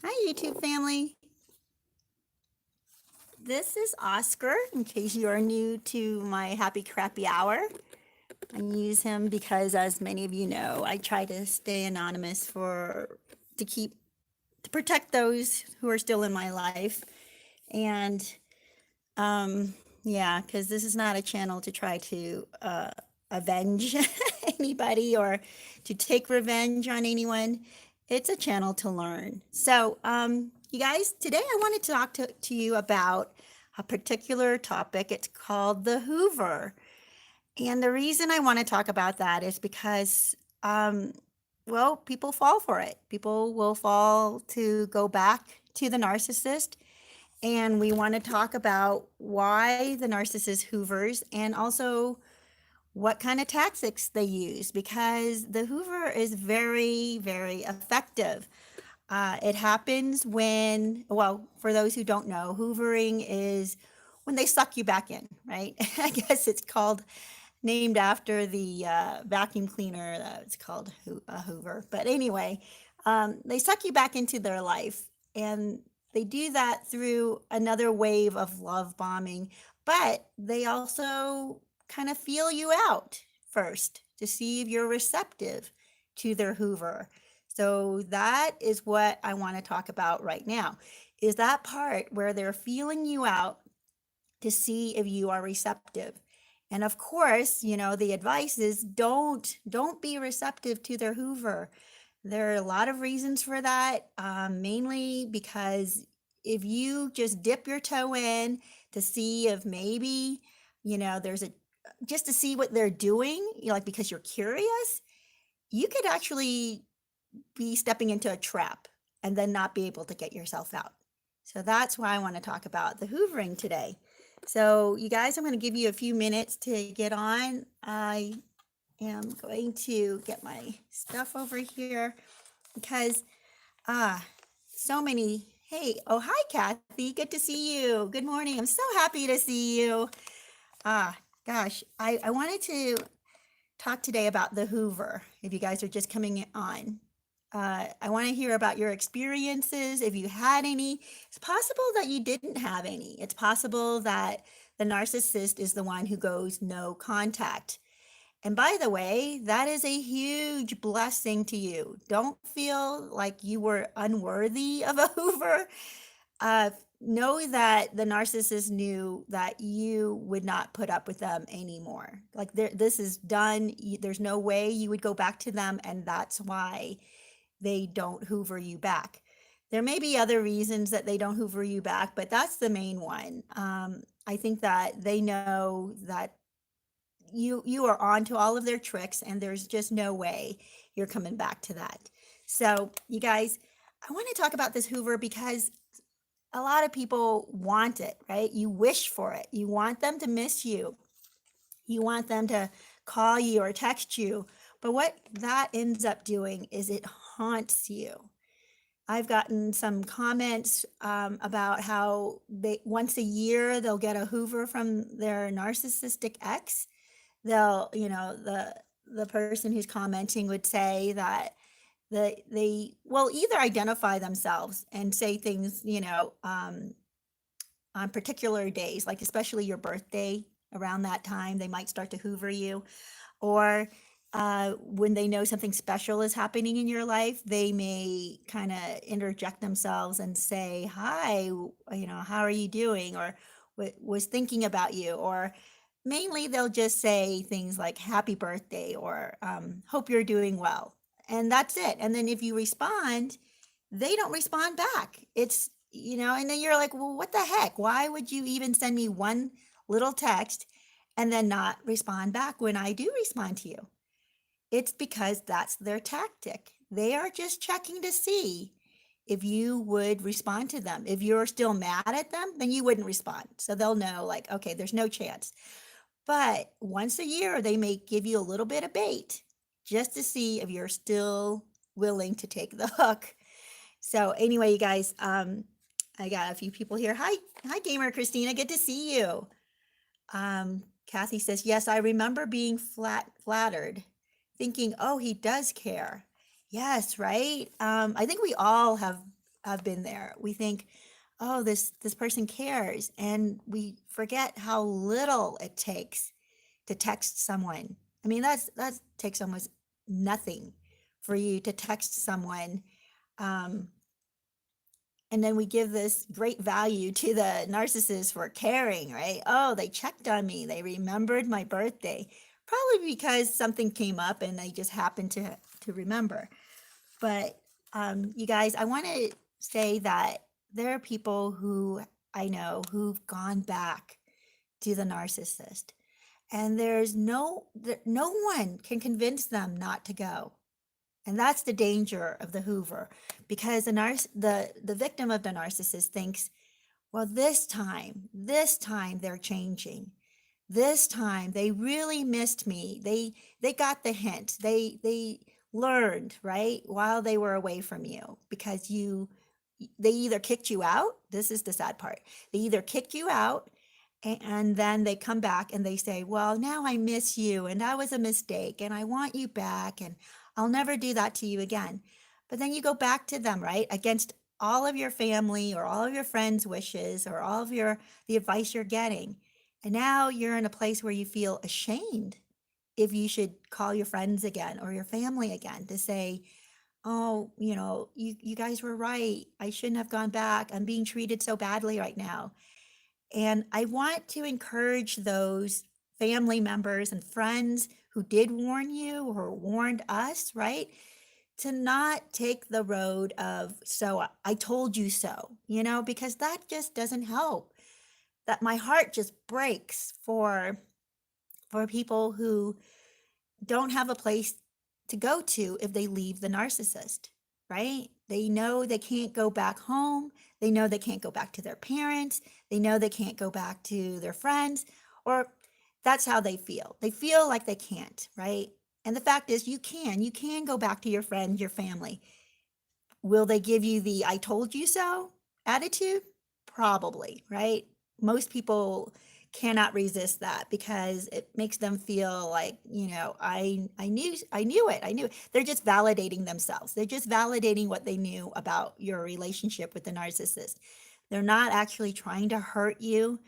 Hi, YouTube family. This is Oscar, in case you are new to my Happy Crappy Hour. I use him because, as many of you know, I try to stay anonymous to keep to protect those who are still in my life. And um, yeah, because this is not a channel to try to avenge anybody or to take revenge on anyone. It's a channel to learn. So, you guys, today I wanted to talk to you about a particular topic. It's called the Hoover. And the reason I want to talk about that is because, well, people fall for it. People will fall to go back to the narcissist. And we want to talk about why the narcissist hoovers and also what kind of tactics they use because the Hoover is very, very effective. It happens when, well, for those who don't know, Hoovering is when they suck you back in, right? I guess it's called named after the vacuum cleaner. It's called Hoover. But anyway, they suck you back into their life. And they do that through another wave of love bombing. But they also kind of feel you out first to see if you're receptive to their Hoover. So that is what I want to talk about right now. Is that part where they're feeling you out to see if you are receptive. And of course, the advice is don't be receptive to their Hoover. There are a lot of reasons for that, mainly because if you just dip your toe in to see if maybe, there's a just to see what they're doing, like because you're curious, you could actually be stepping into a trap and then not be able to get yourself out. So that's why I want to talk about the hoovering today. So, you guys, I'm going to give you a few minutes to get on. I am going to get my stuff over here because ah, so many. Hey, oh hi, Kathy. Good to see you. Good morning. I'm so happy to see you. Ah, gosh, I wanted to talk today about the Hoover. If you guys are just coming on, I want to hear about your experiences, if you had any. It's possible that you didn't have any. It's possible that the narcissist is the one who goes no contact. And by the way, that is a huge blessing to you. Don't feel like you were unworthy of a Hoover. Uh, know that the narcissist knew that you would not put up with them anymore. Like this is done. There's no way you would go back to them, and that's why they don't Hoover you back. There may be other reasons that they don't Hoover you back, but that's the main one. I think that they know that you are on to all of their tricks, and there's just no way you're coming back to that. So, you guys, I want to talk about this Hoover because a lot of people want it, right? You wish for it. You want them to miss you. You want them to call you or text you. But what that ends up doing is it haunts you. I've gotten some comments about how they once a year they'll get a Hoover from their narcissistic ex. The person who's commenting would say that they will either identify themselves and say things, on particular days, like especially your birthday. Around that time, they might start to Hoover you, or when they know something special is happening in your life, they may kind of interject themselves and say, "Hi, how are you doing?" or "Was thinking about you," or mainly they'll just say things like "Happy birthday" or "Hope you're doing well," and that's it. And then if you respond, they don't respond back. And then you're like, "Well, what the heck? Why would you even send me one little text and then not respond back when I do respond to you?" It's because that's their tactic. They are just checking to see if you would respond to them. If you're still mad at them, then you wouldn't respond. So they'll know, like, okay, there's no chance. But once a year, they may give you a little bit of bait just to see if you're still willing to take the hook. So anyway, you guys, I got a few people here. Hi, Gamer Christina. Good to see you. Kathy says, yes, I remember being flattered, thinking, oh, he does care. Yes, right. I think we all have have been there. We think, oh, this person cares, and we forget how little it takes to text someone. I mean, that takes almost nothing for you to text someone. Um, and then we give this great value to the narcissist for caring, right? Oh, they checked on me. They remembered my birthday. Probably because something came up and they just happened to remember. But you guys, I want to say that there are people who I know who've gone back to the narcissist, and no one can convince them not to go. And that's the danger of the Hoover, because the victim of the narcissist thinks, well, this time they're changing. This time they really missed me. They got the hint. They learned, right, while they were away from you, because they either kicked you out. This is the sad part. They either kicked you out, and then they come back and they say, well, now I miss you and that was a mistake and I want you back and I'll never do that to you again. But then you go back to them, right? Against all of your family or all of your friends' wishes or all of the advice you're getting. And now you're in a place where you feel ashamed if you should call your friends again or your family again to say, oh, you guys were right. I shouldn't have gone back. I'm being treated so badly right now. And I want to encourage those family members and friends who did warn you or warned us, right? To not take the road of, so I told you so, because that just doesn't help. That my heart just breaks for people who don't have a place to go to if they leave the narcissist, right? They know they can't go back home. They know they can't go back to their parents. They know they can't go back to their friends, or that's how they feel. They feel like they can't, right? And the fact is, you can go back to your friends, your family. Will they give you the I told you so attitude? Probably, right? Most people cannot resist that because it makes them feel like, I knew it. They're just validating themselves. They're just validating what they knew about your relationship with the narcissist. They're not actually trying to hurt you,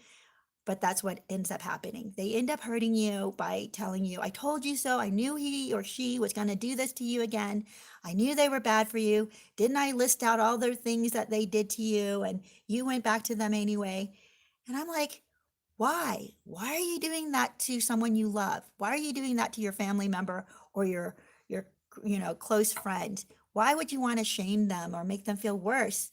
but that's what ends up happening. They end up hurting you by telling you, I told you so. I knew he or she was going to do this to you again. I knew they were bad for you. Didn't I list out all the things that they did to you? And you went back to them anyway. And I'm like, why? Why are you doing that to someone you love? Why are you doing that to your family member or your close friend? Why would you want to shame them or make them feel worse?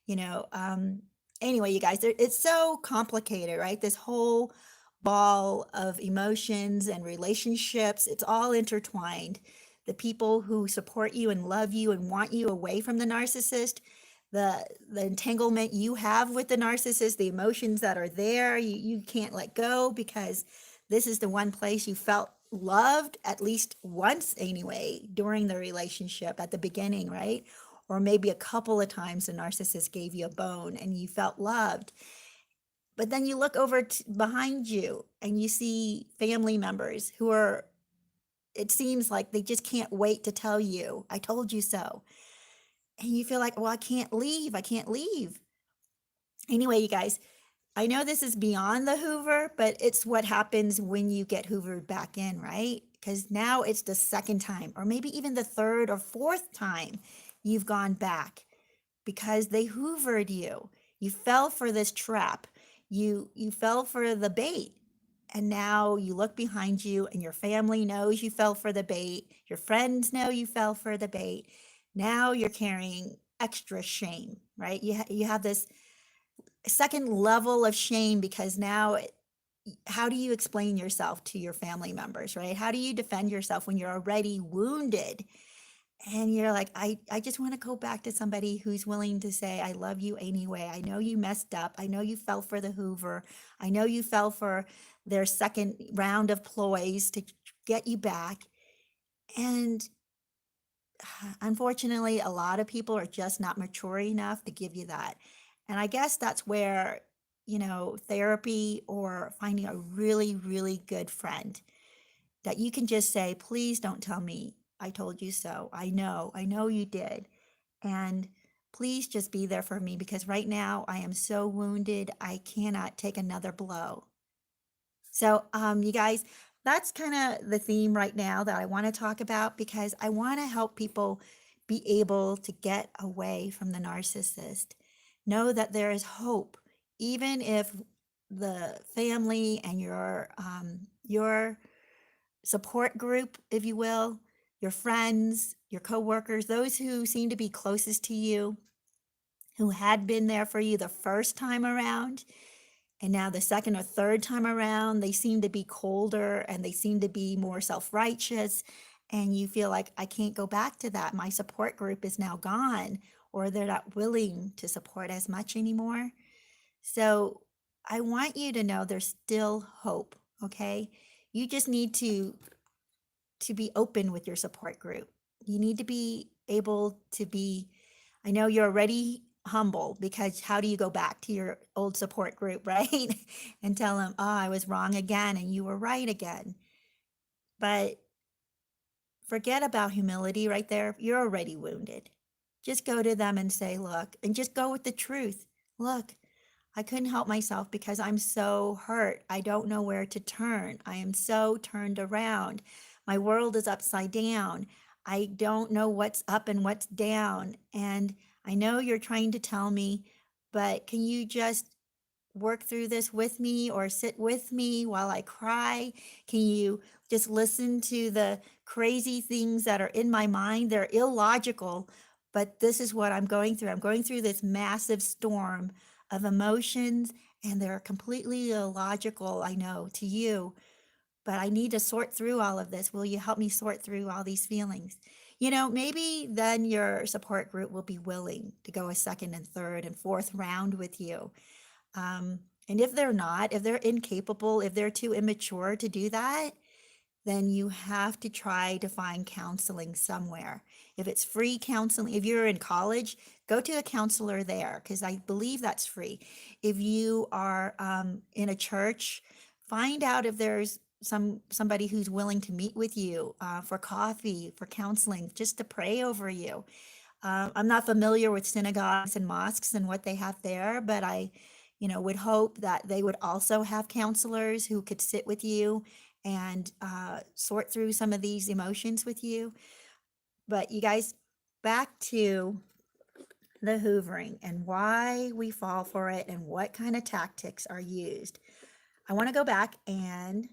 you know um anyway, you guys, it's so complicated, right? This whole ball of emotions and relationships, it's all intertwined. The people who support you and love you and want you away from the narcissist, the entanglement you have with the narcissist, the emotions that are there, you can't let go because this is the one place you felt loved at least once anyway during the relationship at the beginning, right? Or maybe a couple of times the narcissist gave you a bone and you felt loved. But then you look over behind you and you see family members who are, it seems like they just can't wait to tell you, I told you so. And you feel like, well, I can't leave. I can't leave. Anyway, you guys, I know this is beyond the Hoover, but it's what happens when you get Hoovered back in, right? Because now it's the second time, or maybe even the third or fourth time you've gone back because they Hoovered you. You fell for this trap. You fell for the bait. And now you look behind you and your family knows you fell for the bait. Your friends know you fell for the bait. Now you're carrying extra shame, right? You have this second level of shame because now how do you explain yourself to your family members, right? How do you defend yourself when you're already wounded? And you're like, I just want to go back to somebody who's willing to say, I love you anyway. I know you messed up. I know you fell for the Hoover. I know you fell for their second round of ploys to get you back. And unfortunately, a lot of people are just not mature enough to give you that. And I guess that's where, therapy or finding a really, really good friend that you can just say, please don't tell me I told you so. I know you did. And please just be there for me because right now I am so wounded. I cannot take another blow. So, you guys, that's kind of the theme right now that I want to talk about because I want to help people be able to get away from the narcissist. Know that there is hope, even if the family and your support group, if you will, your friends, your coworkers, those who seem to be closest to you, who had been there for you the first time around, and now the second or third time around, they seem to be colder and they seem to be more self-righteous. And you feel like, I can't go back to that. My support group is now gone, or they're not willing to support as much anymore. So I want you to know there's still hope, okay? You just need to be open with your support group. You need to be able to be, I know you're already humble because how do you go back to your old support group, right? And tell them, oh, I was wrong again and you were right again. But forget about humility right there. You're already wounded. Just go to them and say, look, and just go with the truth. Look, I couldn't help myself because I'm so hurt. I don't know where to turn. I am so turned around. My world is upside down. I don't know what's up and what's down. And I know you're trying to tell me, but can you just work through this with me or sit with me while I cry? Can you just listen to the crazy things that are in my mind? They're illogical, but this is what I'm going through. I'm going through this massive storm of emotions, and they're completely illogical, I know, to you, but I need to sort through all of this. Will you help me sort through all these feelings? You know, maybe then your support group will be willing to go a second and third and fourth round with you. And if they're not, if they're incapable, if they're too immature to do that, then you have to try to find counseling somewhere. If it's free counseling, if you're in college, go to a counselor there because I believe that's free. If you are in a church, find out if there's somebody who's willing to meet with you for coffee, for counseling, just to pray over you. I'm not familiar with synagogues and mosques and what they have there, but I, would hope that they would also have counselors who could sit with you and sort through some of these emotions with you. But you guys, back to the hoovering and why we fall for it and what kind of tactics are used. I want to go back and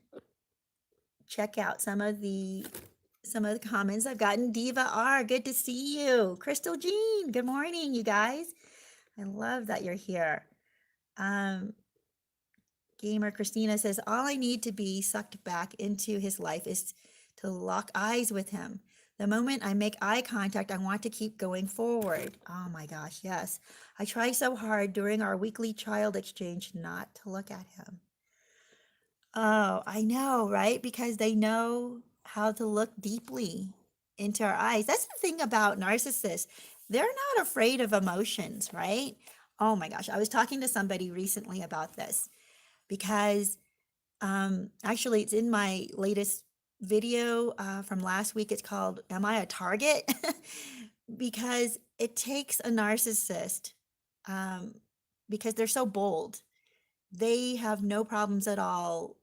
check out some of the comments I've gotten. Diva R, good to see you. Crystal Jean, good morning, you guys. I love that you're here. Gamer Christina says, all I need to be sucked back into his life is to lock eyes with him. The moment I make eye contact, I want to keep going forward. Oh my gosh, yes. I try so hard during our weekly child exchange not to look at him. Oh, I know, right? Because they know how to look deeply into our eyes. That's the thing about narcissists. They're not afraid of emotions, right? Oh my gosh, I was talking to somebody recently about this because actually it's in my latest video from last week. It's called, Am I a Target? Because it takes a narcissist because they're so bold. They have no problems at all,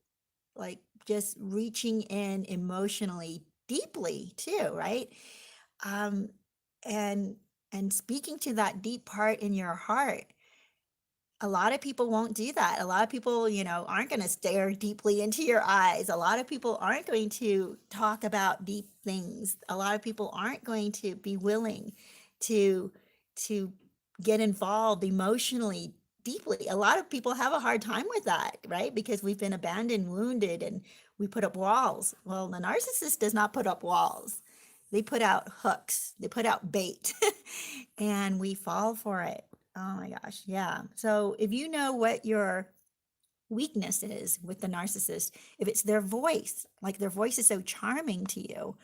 like just reaching in emotionally deeply too, right? Um, and and speaking to that deep part in your heart. A lot of people won't do that. A lot of people, aren't going to stare deeply into your eyes. A lot of people aren't going to talk about deep things. A lot of people aren't going to be willing to to get involved emotionally deeply. A lot of people have a hard time with that, right? Because we've been abandoned, wounded, and we put up walls. Well, the narcissist does not put up walls. They put out hooks. They put out bait, and we fall for it. Oh my gosh, yeah. So if you know what your weakness is with the narcissist, if it's their voice, like their voice is so charming to you,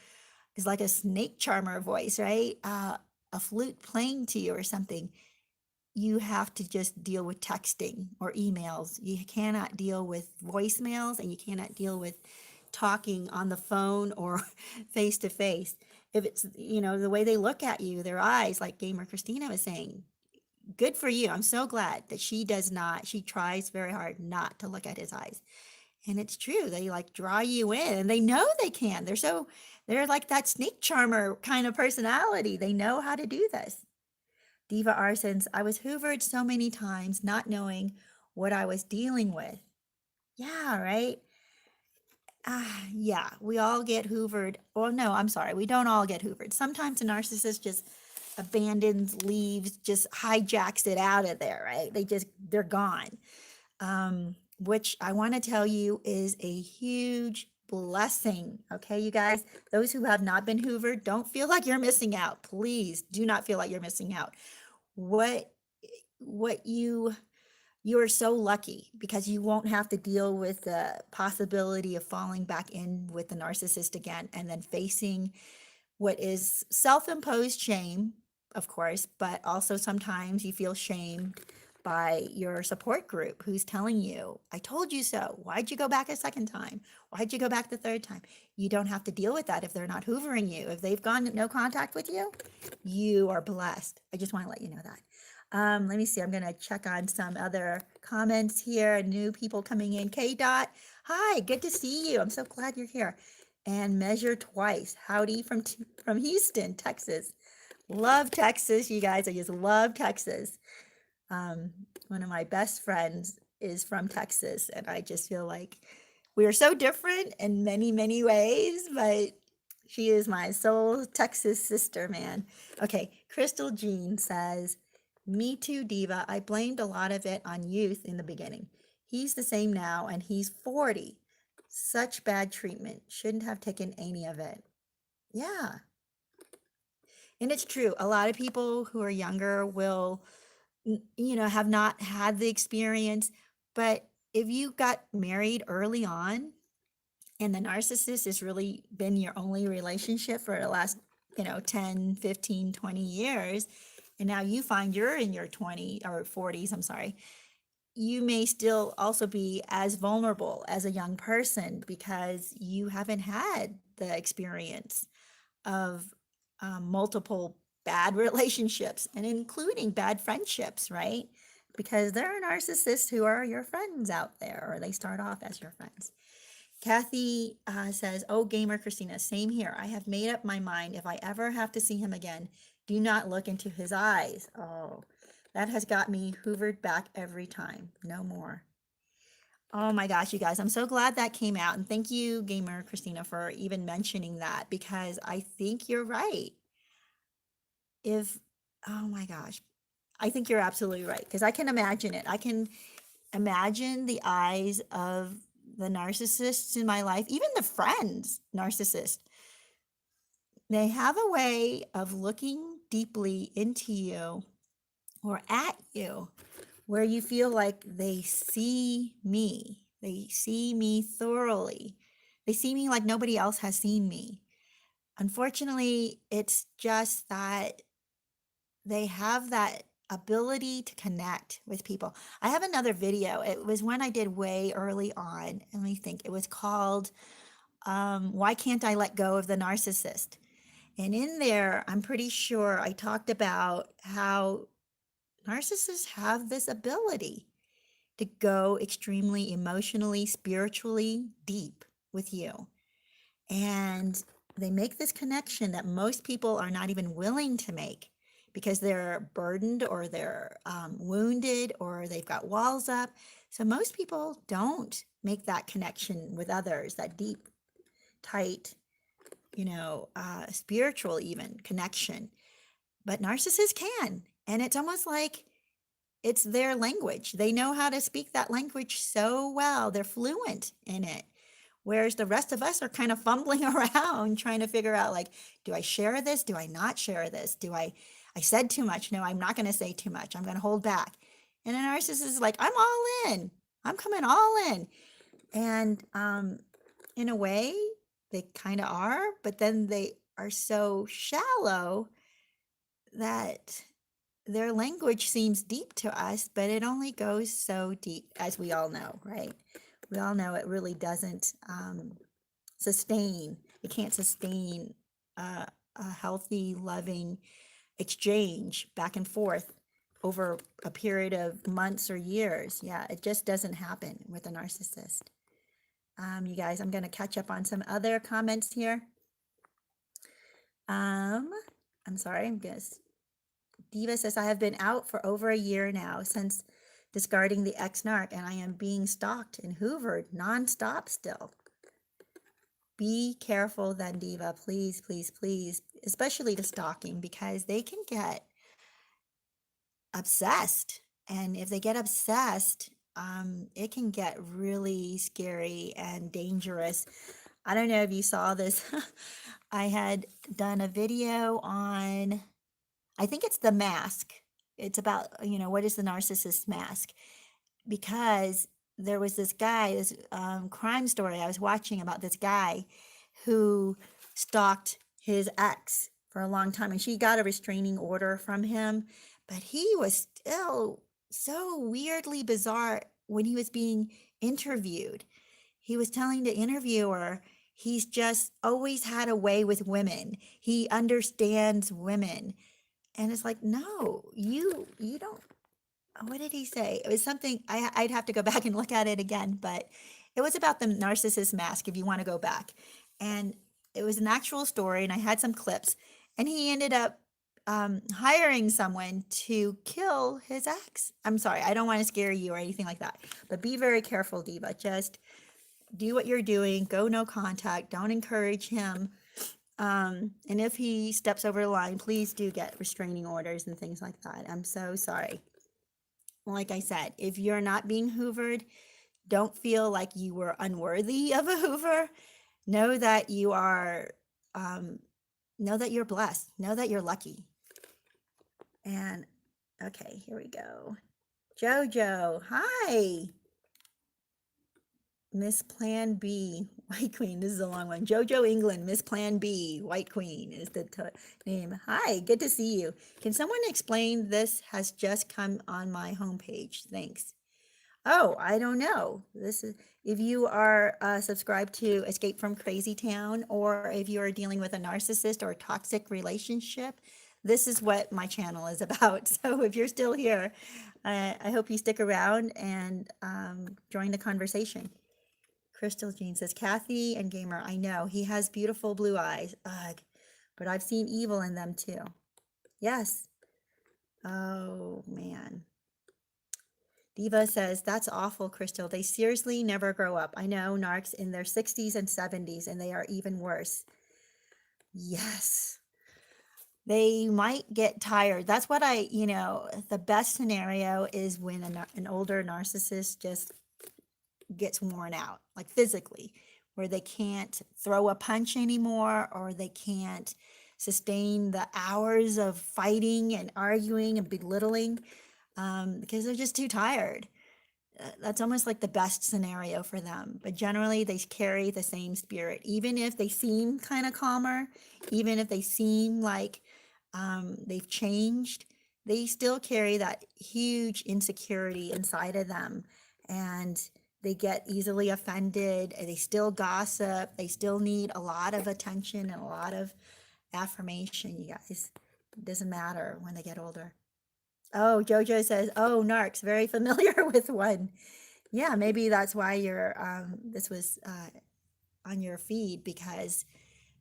it's like a snake charmer voice, right? A flute playing to you or something, you have to just deal with texting or emails. You cannot deal with voicemails and you cannot deal with talking on the phone or face to face. if it's, the way they look at you, their eyes, like Gamer Christina was saying, good for you. I'm so glad that she tries very hard not to look at his eyes. And it's true. They like draw you in and they know they can. They're like that snake charmer kind of personality. They know how to do this. Diva R says, I was hoovered so many times, not knowing what I was dealing with. Yeah, right. Yeah, we all get hoovered. Well, no, I'm sorry. We don't all get hoovered. Sometimes a narcissist just abandons, leaves, just hijacks it out of there, right? They're gone. Which I want to tell you is a huge blessing. Okay, you guys, those who have not been hoovered, don't feel like you're missing out. Please do not feel like you're missing out. What you are so lucky because you won't have to deal with the possibility of falling back in with the narcissist again and then facing what is self-imposed shame, of course, but also sometimes you feel shamed by your support group who's telling you, I told you so. Why'd you go back a second time? Why'd you go back the third time? You don't have to deal with that if they're not hoovering you. If they've gone no contact with you, you are blessed. I just want to let you know that. Let me see. I'm going to check on some other comments here. New people coming in. K Dot, hi, good to see you. I'm so glad you're here. And Measure Twice, howdy from Houston, Texas. Love Texas, you guys. I just love Texas. One of my best friends is from Texas, and I just feel like we are so different in many, many ways, but she is my soul Texas sister, man. Okay, Crystal Jean says, me too, Diva. I blamed a lot of it on youth in the beginning. He's the same now, and he's 40. Such bad treatment. Shouldn't have taken any of it. Yeah. And it's true. A lot of people who are younger will, have not had the experience. But if you got married early on and the narcissist has really been your only relationship for the last, 10, 15, 20 years, and now you find you're in your 20 or 40s, I'm sorry, you may still also be as vulnerable as a young person because you haven't had the experience of multiple bad relationships and including bad friendships, right? Because there are narcissists who are your friends out there, or they start off as your friends. Kathy says, oh, Gamer Christina, same here. I have made up my mind. If I ever have to see him again, do not look into his eyes. Oh, that has got me hoovered back every time. No more. Oh my gosh, you guys, I'm so glad that came out. And thank you, Gamer Christina, for even mentioning that, because I think you're right. Oh my gosh, I think you're absolutely right. Because I can imagine it. I can imagine the eyes of the narcissists in my life, even the friends narcissist. They have a way of looking deeply into you or at you where you feel like they see me. They see me thoroughly. They see me like nobody else has seen me. Unfortunately, it's just that they have that ability to connect with people. I have another video. It was one I did way early on. Let me think. It was called Why Can't I Let Go of the Narcissist? And in there, I'm pretty sure I talked about how narcissists have this ability to go extremely emotionally, spiritually deep with you. And they make this connection that most people are not even willing to make because they're burdened or they're wounded or they've got walls up. So most people don't make that connection with others, that deep, tight, spiritual even connection. But narcissists can. And it's almost like it's their language. They know how to speak that language so well. They're fluent in it. Whereas the rest of us are kind of fumbling around trying to figure out, like, do I share this? Do I not share this? I said too much. No, I'm not going to say too much. I'm going to hold back. And a narcissist is like, I'm all in. I'm coming all in. And in a way, they kind of are, but then they are so shallow that their language seems deep to us, but it only goes so deep, as we all know, right? We all know it really doesn't sustain. It can't sustain a healthy, loving exchange back and forth over a period of months or years. Yeah, it just doesn't happen with a narcissist. You guys, I'm going to catch up on some other comments here. I'm sorry, I'm just Diva says, I have been out for over a year now since discarding the ex-narc, and I am being stalked and hoovered nonstop still. Be careful then, Diva, please, please, please, especially the stalking, because they can get obsessed. And if they get obsessed, it can get really scary and dangerous. I don't know if you saw this. I had done a video on, I think it's the mask. It's about, what is the narcissist mask? Because there was this guy, this crime story I was watching about this guy who stalked his ex for a long time, and she got a restraining order from him, but he was still so weirdly bizarre when he was being interviewed. He was telling the interviewer he's just always had a way with women. He understands women. And it's like, no, you don't. What did he say? It was something, I'd have to go back and look at it again, but it was about the narcissist mask, if you want to go back. And it was an actual story, and I had some clips, and he ended up hiring someone to kill his ex. I'm sorry, I don't want to scare you or anything like that, but be very careful, Diva. Just do what you're doing, go no contact, don't encourage him. And if he steps over the line, please do get restraining orders and things like that. I'm so sorry. Like I said, if you're not being hoovered, don't feel like you were unworthy of a hoover. Know that you are, know that you're blessed. Know that you're lucky. And okay, here we go. Jojo, hi. Miss Plan B, White Queen. This is a long one. Jojo England, Miss Plan B, White Queen is the name. Hi, good to see you. Can someone explain this has just come on my homepage? Thanks. Oh, I don't know. This is if you are subscribed to Escape from Crazytown, or if you are dealing with a narcissist or a toxic relationship, this is what my channel is about. So if you're still here, I hope you stick around and join the conversation. Crystal Jean says, Kathy and Gamer, I know he has beautiful blue eyes. Ugh, but I've seen evil in them too. Yes. Oh, man. Diva says, that's awful, Crystal. They seriously never grow up. I know narcs in their 60s and 70s, and they are even worse. Yes. They might get tired. That's what the best scenario is when an older narcissist just gets worn out, like physically, where they can't throw a punch anymore, or they can't sustain the hours of fighting and arguing and belittling because they're just too tired. That's almost like the best scenario for them. But generally, they carry the same spirit, even if they seem kind of calmer, even if they seem like they've changed, they still carry that huge insecurity inside of them. And they get easily offended, and they still gossip. They still need a lot of attention and a lot of affirmation, you guys. It doesn't matter when they get older. Oh, Jojo says, oh, narcs, very familiar with one. Yeah, maybe that's why this was on your feed, because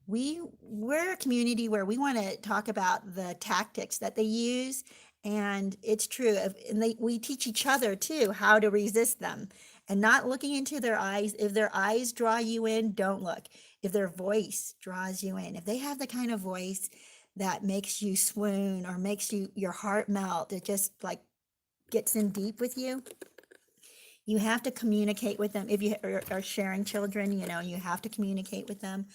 we're a community where we want to talk about the tactics that they use. And it's true. And we teach each other too how to resist them, and not looking into their eyes. If their eyes draw you in, don't look. If their voice draws you in, if they have the kind of voice that makes you swoon or makes your heart melt, it just like gets in deep with you. You have to communicate with them. If you are sharing children, you have to communicate with them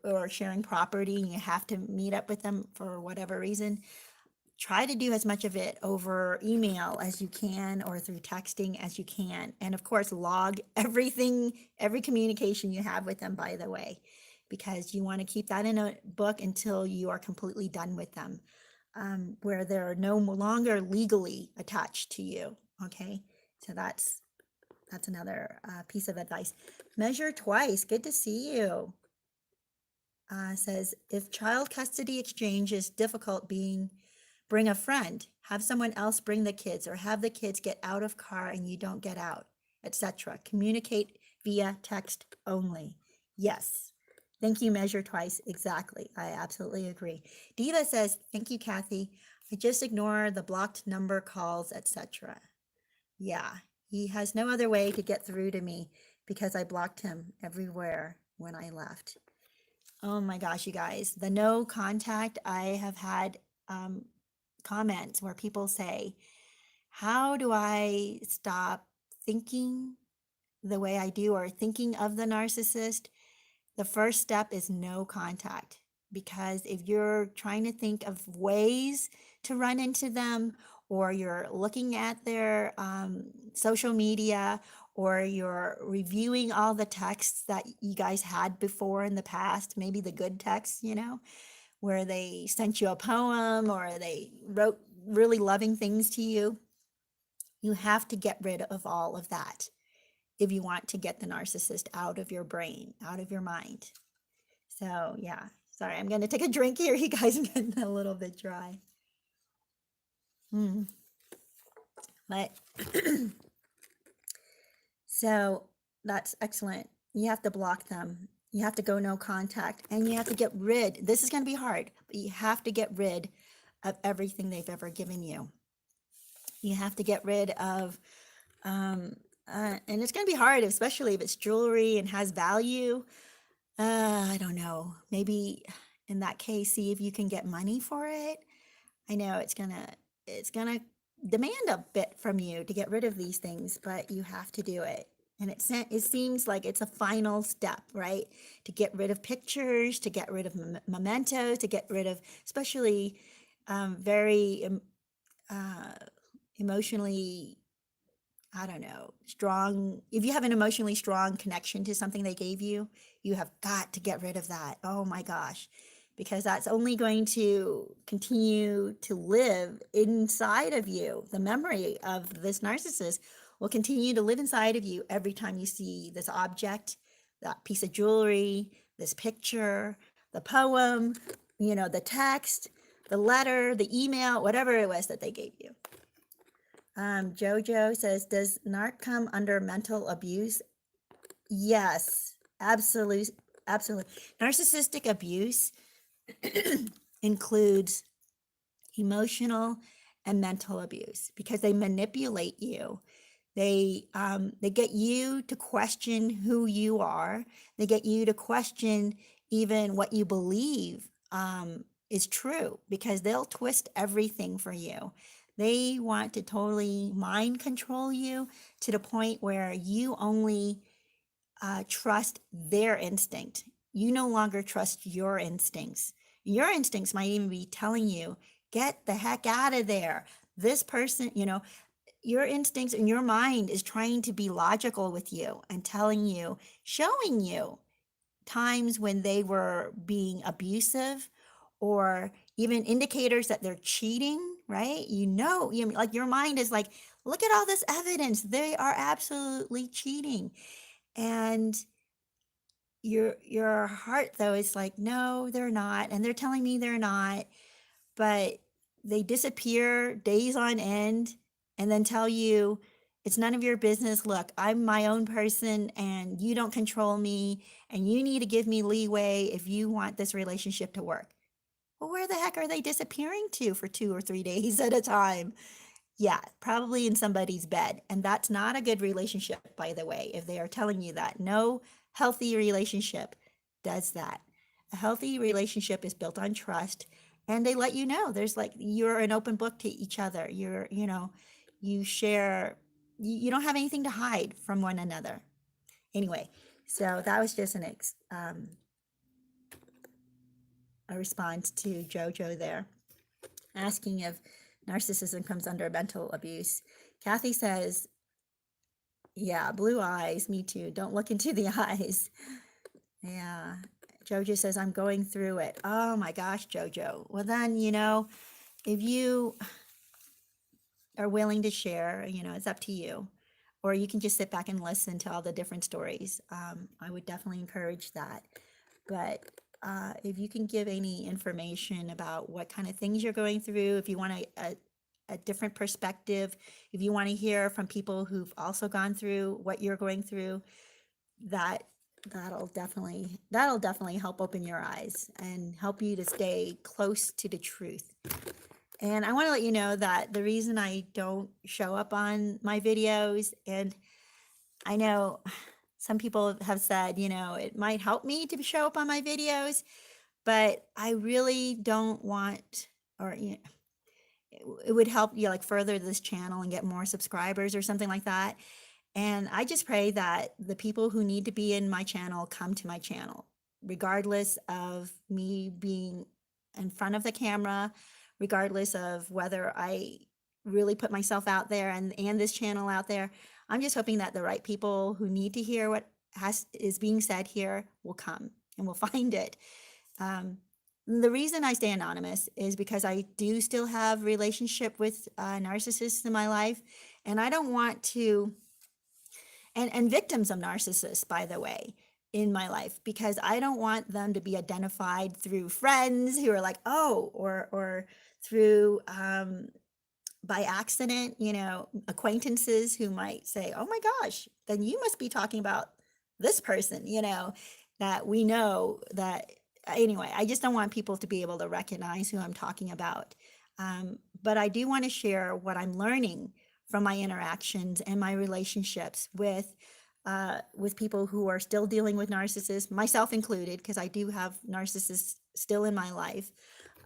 or sharing property, and you have to meet up with them for whatever reason. Try to do as much of it over email as you can, or through texting as you can. And of course, log everything, every communication you have with them, by the way, because you want to keep that in a book until you are completely done with them, where they're no longer legally attached to you. Okay, so that's another piece of advice. Measure twice. Good to see you. says, if child custody exchange is difficult, bring a friend, have someone else bring the kids, or have the kids get out of car and you don't get out, etc. Communicate via text only. Yes. Thank you, measure twice. Exactly. I absolutely agree. Diva says, thank you, Kathy. I just ignore the blocked number calls, etc. Yeah, he has no other way to get through to me because I blocked him everywhere when I left. Oh my gosh, you guys, the no contact, I have had comments where people say, how do I stop thinking the way I do or thinking of the narcissist? The first step is no contact. Because if you're trying to think of ways to run into them, or you're looking at their social media, or you're reviewing all the texts that you guys had before in the past, maybe the good texts, where they sent you a poem or they wrote really loving things to you, you have to get rid of all of that if you want to get the narcissist out of your brain, out of your mind. So yeah, sorry, I'm going to take a drink here. You guys are getting a little bit dry. But so that's excellent. You have to block them. You have to go no contact, and you have to get rid. This is going to be hard, but you have to get rid of everything they've ever given you. You have to get rid of, and it's going to be hard, especially if it's jewelry and has value. I don't know. Maybe in that case, see if you can get money for it. I know it's gonna demand a bit from you to get rid of these things, but you have to do it. And it seems like it's a final step, right? To get rid of pictures, to get rid of mementos, to get rid of especially very emotionally, I don't know, strong. If you have an emotionally strong connection to something they gave you, you have got to get rid of that. Oh my gosh. Because that's only going to continue to live inside of you. The memory of this narcissist will continue to live inside of you every time you see this object, that piece of jewelry, this picture, the poem, the text, the letter, the email, whatever it was that they gave you. Jojo says, does narc come under mental abuse? Yes, absolutely. Narcissistic abuse includes emotional and mental abuse because they manipulate you. They get you to question who you are. They get you to question even what you believe is true, because they'll twist everything for you. They want to totally mind control you to the point where you only trust their instinct. You no longer trust your instincts. Your instincts might even be telling you, get the heck out of there. This person, your instincts and your mind is trying to be logical with you and telling you, showing you times when they were being abusive, or even indicators that they're cheating, right? Like your mind is like, look at all this evidence. They are absolutely cheating. And your heart though is like, no, they're not. And they're telling me they're not, but they disappear days on end and then tell you it's none of your business. Look, I'm my own person and you don't control me, and you need to give me leeway if you want this relationship to work. Well, where the heck are they disappearing to for 2 or 3 days at a time? Yeah, probably in somebody's bed. And that's not a good relationship, by the way, if they are telling you that. No healthy relationship does that. A healthy relationship is built on trust, and they let you know. There's like, you're an open book to each other. You share, you don't have anything to hide from one another. Anyway, so that was just a response to Jojo there, asking if narcissism comes under mental abuse. Kathy says, yeah, blue eyes, me too. Don't look into the eyes. Yeah. Jojo says, I'm going through it. Oh my gosh, Jojo. Well then, if you are willing to share, it's up to you. Or you can just sit back and listen to all the different stories. I would definitely encourage that. But if you can give any information about what kind of things you're going through, if you want a different perspective, if you want to hear from people who've also gone through what you're going through, that that'll definitely help open your eyes and help you to stay close to the truth. And I want to let you know that the reason I don't show up on my videos, and I know some people have said, it might help me to show up on my videos, but I really don't want, or it would help you like further this channel and get more subscribers or something like that. And I just pray that the people who need to be in my channel come to my channel, regardless of me being in front of the camera, regardless of whether I really put myself out there and this channel out there. I'm just hoping that the right people who need to hear what is being said here will come and will find it. The reason I stay anonymous is because I do still have relationship with narcissists in my life, and I don't want to, and victims of narcissists, by the way, in my life, because I don't want them to be identified through friends who are like, oh, or through by accident, acquaintances who might say, oh my gosh, then you must be talking about this person, that we know that. Anyway, I just don't want people to be able to recognize who I'm talking about. But I do want to share what I'm learning from my interactions and my relationships with people who are still dealing with narcissists, myself included, because I do have narcissists still in my life.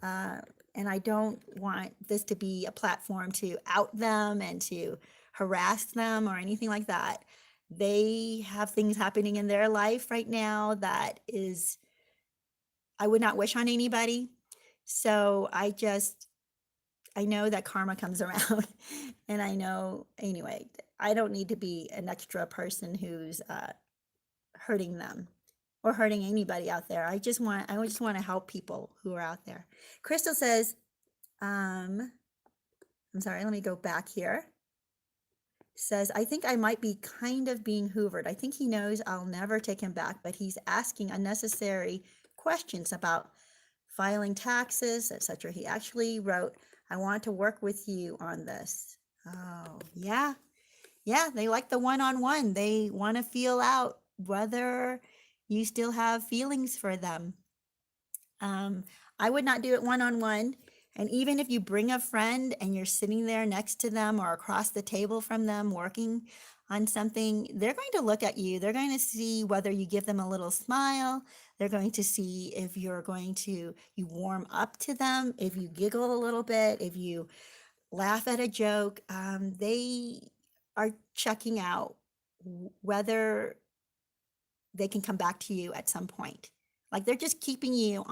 And I don't want this to be a platform to out them and to harass them or anything like that. They have things happening in their life right now that is, I would not wish on anybody. So I know that karma comes around. And I know, anyway, I don't need to be an extra person who's hurting them or hurting anybody out there. I just want to help people who are out there. Crystal says, I'm sorry, let me go back here. Says, I think I might be kind of being hoovered. I think he knows I'll never take him back, but he's asking unnecessary questions about filing taxes, etc. He actually wrote, I want to work with you on this. Oh, yeah. Yeah, they like the one-on-one. They want to feel out whether you still have feelings for them. I would not do it one-on-one. And even if you bring a friend and you're sitting there next to them or across the table from them working on something, they're going to look at you. They're going to see whether you give them a little smile. They're going to see if you warm up to them, if you giggle a little bit, if you laugh at a joke. They are checking out whether they can come back to you at some point. Like they're just keeping you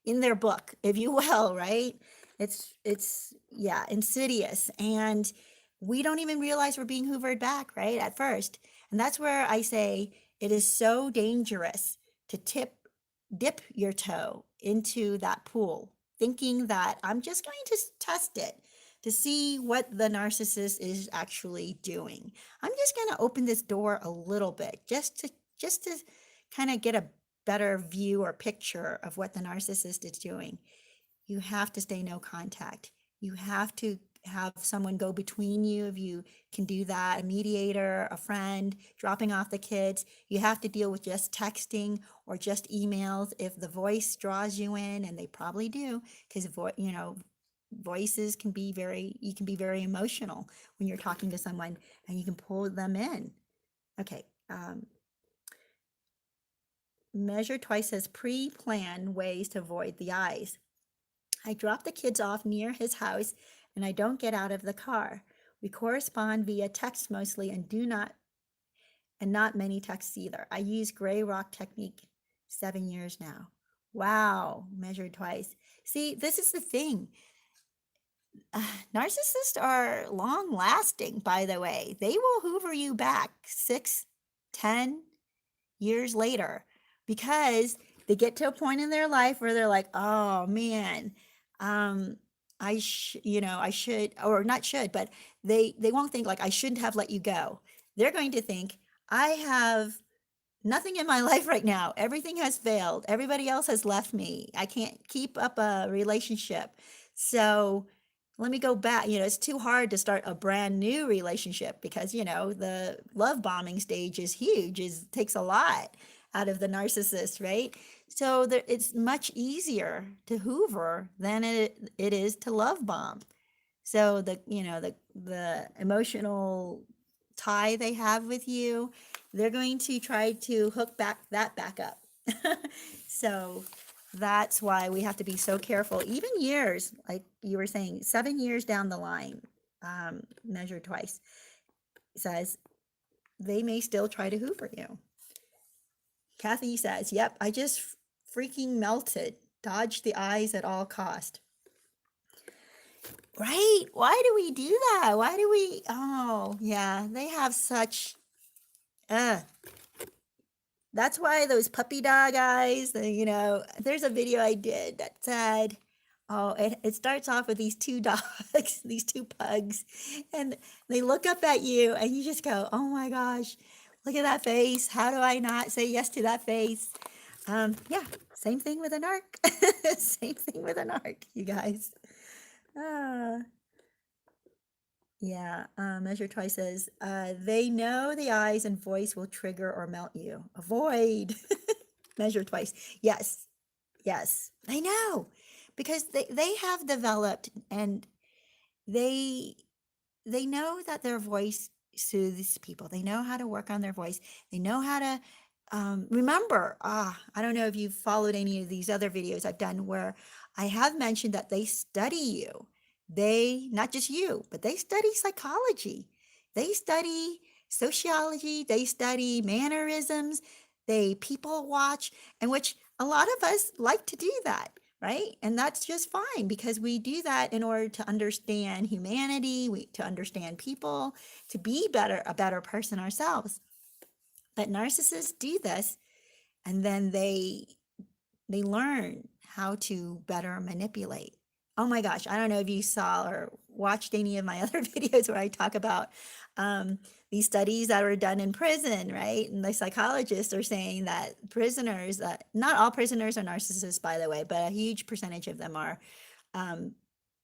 in their book, if you will, right? It's yeah, insidious. And we don't even realize we're being hoovered back, right? At first. And that's where I say it is so dangerous to dip your toe into that pool, thinking that I'm just going to test it to see what the narcissist is actually doing. I'm just going to open this door a little bit just to kind of get a better view or picture of what the narcissist is doing. You have to stay no contact. You have to have someone go between you if you can do that, a mediator, a friend, dropping off the kids. You have to deal with just texting or just emails if the voice draws you in, and they probably do, because voices can be very emotional when you're talking to someone, and you can pull them in. Okay. Measure Twice says pre-plan ways to avoid the eyes. I drop the kids off near his house and I don't get out of the car. We correspond via text mostly and not many texts either. I use gray rock technique 7 years now. Wow, Measured Twice. See, this is the thing. Narcissists are long lasting, by the way. They will hoover you back 6, 10 years later, because they get to a point in their life where they're like, oh man, I should, or not should, but they won't think like, I shouldn't have let you go. They're going to think, I have nothing in my life right now. Everything has failed. Everybody else has left me. I can't keep up a relationship. So let me go back. It's too hard to start a brand new relationship because, the love bombing stage is huge. It takes a lot out of the narcissist, right? So it's much easier to Hoover than it is to love bomb. So the emotional tie they have with you, they're going to try to hook back up. So that's why we have to be so careful. Even years, like you were saying, 7 years down the line, measured twice, says they may still try to Hoover you. Kathy says, "Yep, I just freaking melted. Dodge the eyes at all cost." Right? Why do we do that? Why do we? Oh, yeah, they have such. Uh, that's why those puppy dog eyes, there's a video I did that said, oh, it starts off with these two dogs, these two pugs, and they look up at you and you just go, oh my gosh, look at that face. How do I not say yes to that face? Yeah, same thing with an arc. Same thing with an arc, you guys. Yeah, Measure Twice says, they know the eyes and voice will trigger or melt you. Avoid. Measure Twice. Yes, yes, they know because they have developed and they they know that their voice soothes people. They know how to work on their voice. They know how to remember. I don't know if you've followed any of these other videos I've done where I have mentioned that they study you. They, not just you, but they study psychology. They study sociology. They study mannerisms. They people watch, and which a lot of us like to do that, right? And that's just fine because we do that in order to understand humanity, to understand people, to be a better person ourselves. But narcissists do this, and then they learn how to better manipulate. Oh my gosh, I don't know if you saw or watched any of my other videos where I talk about these studies that were done in prison, right? And the psychologists are saying that prisoners, not all prisoners are narcissists, by the way, but a huge percentage of them are,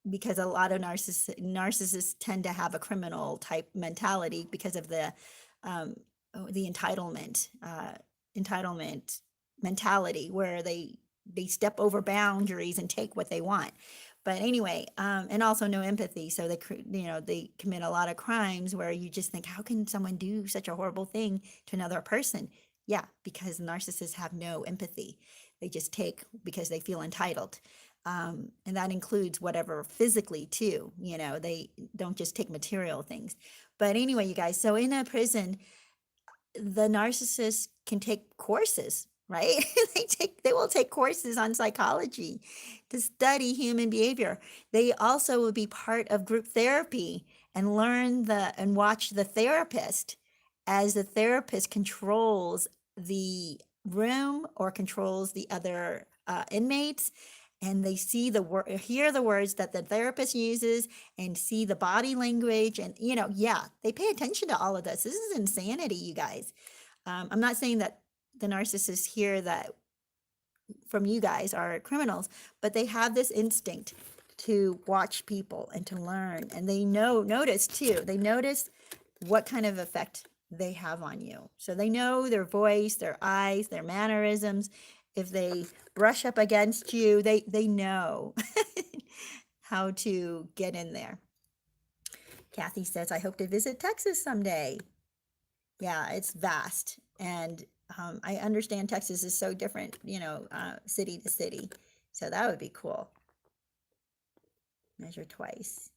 because a lot of narcissists tend to have a criminal type mentality because of the entitlement mentality where they step over boundaries and take what they want. But anyway, and also no empathy. So they commit a lot of crimes where you just think, how can someone do such a horrible thing to another person? Yeah, because narcissists have no empathy. They just take because they feel entitled. And that includes whatever physically too. They don't just take material things. But anyway, you guys, so in a prison, the narcissist can take courses, right? They will take courses on psychology to study human behavior. They also will be part of group therapy and and watch the therapist as the therapist controls the room or controls the other inmates, and they hear the words that the therapist uses and see the body language, and yeah, they pay attention to all of this. This is insanity, you guys. I'm not saying that the narcissists here that from you guys are criminals, but they have this instinct to watch people and to learn, and they notice too. They notice what kind of effect they have on you. So they know their voice, their eyes, their mannerisms. If they brush up against you, they know how to get in there. Kathy says, I hope to visit Texas someday. Yeah, it's vast. And I understand Texas is so different, city to city. So that would be cool. Measure twice.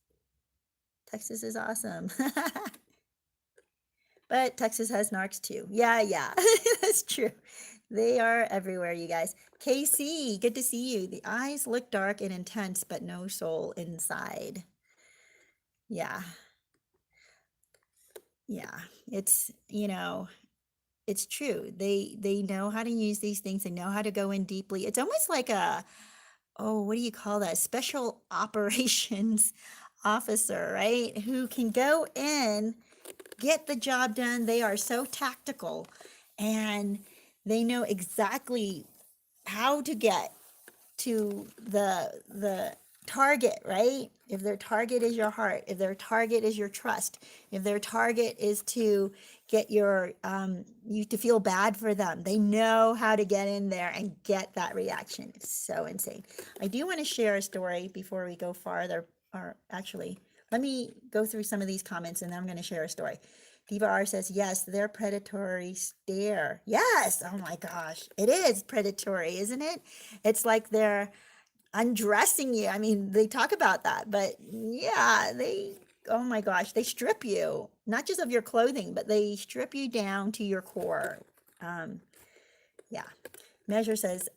Texas is awesome. But Texas has narcs too. Yeah, that's true. They are everywhere, you guys. KC, good to see you. The eyes look dark and intense, but no soul inside. Yeah. Yeah, it's, it's true. They know how to use these things. They know how to go in deeply. It's almost like what do you call that? Special operations officer, right? Who can go in, get the job done. They are so tactical, and They know exactly how to get to the target, right? If their target is your heart, if their target is your trust, if their target is to get your you to feel bad for them, they know how to get in there and get that reaction. It's so insane. I do want to share a story before we go farther, or actually, let me go through some of these comments and then I'm going to share a story. Diva R says, yes, their predatory stare. Yes. Oh my gosh. It is predatory, isn't it? It's like they're undressing you. I mean, they talk about that, but yeah, oh my gosh, they strip you, not just of your clothing, but they strip you down to your core. Yeah. Measure says,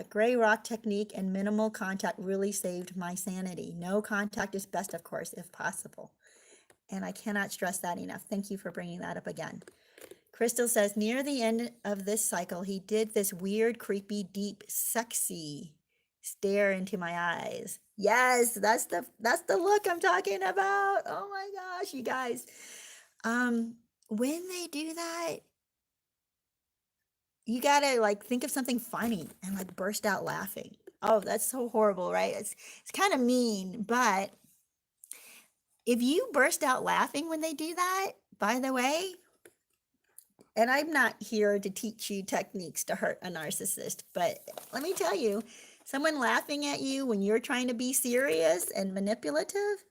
gray rock technique and minimal contact really saved my sanity. No contact is best, of course, if possible. And I cannot stress that enough. Thank you for bringing that up again. Crystal says, near the end of this cycle, he did this weird, creepy, deep, sexy stare into my eyes. Yes, that's the look I'm talking about. Oh my gosh, you guys. When they do that, you gotta like think of something funny and like burst out laughing. Oh, that's so horrible, right? It's kind of mean, but if you burst out laughing when they do that, by the way, and I'm not here to teach you techniques to hurt a narcissist, but let me tell you, someone laughing at you when you're trying to be serious and manipulative,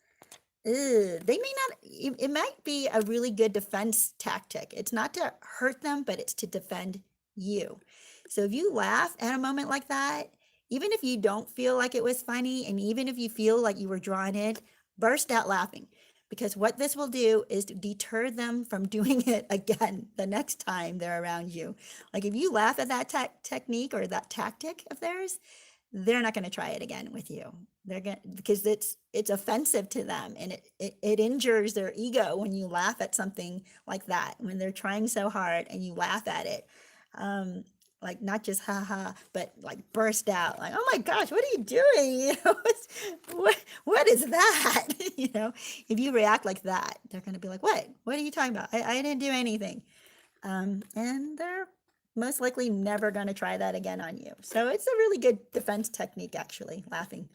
they may not, it might be a really good defense tactic. It's not to hurt them, but it's to defend you. So if you laugh at a moment like that, even if you don't feel like it was funny, and even if you feel like you were drawn in, burst out laughing. Because what this will do is to deter them from doing it again the next time they're around you. Like if you laugh at that technique or that tactic of theirs, they're not going to try it again with you. They're going because it's offensive to them, and it injures their ego when you laugh at something like that, when they're trying so hard and you laugh at it. Like not just haha, but like burst out like, oh my gosh, what are you doing? You know, what is that? You know, if you react like that, they're going to be like, what are you talking about? I didn't do anything. And they're most likely never going to try that again on you. So it's a really good defense technique, actually, laughing.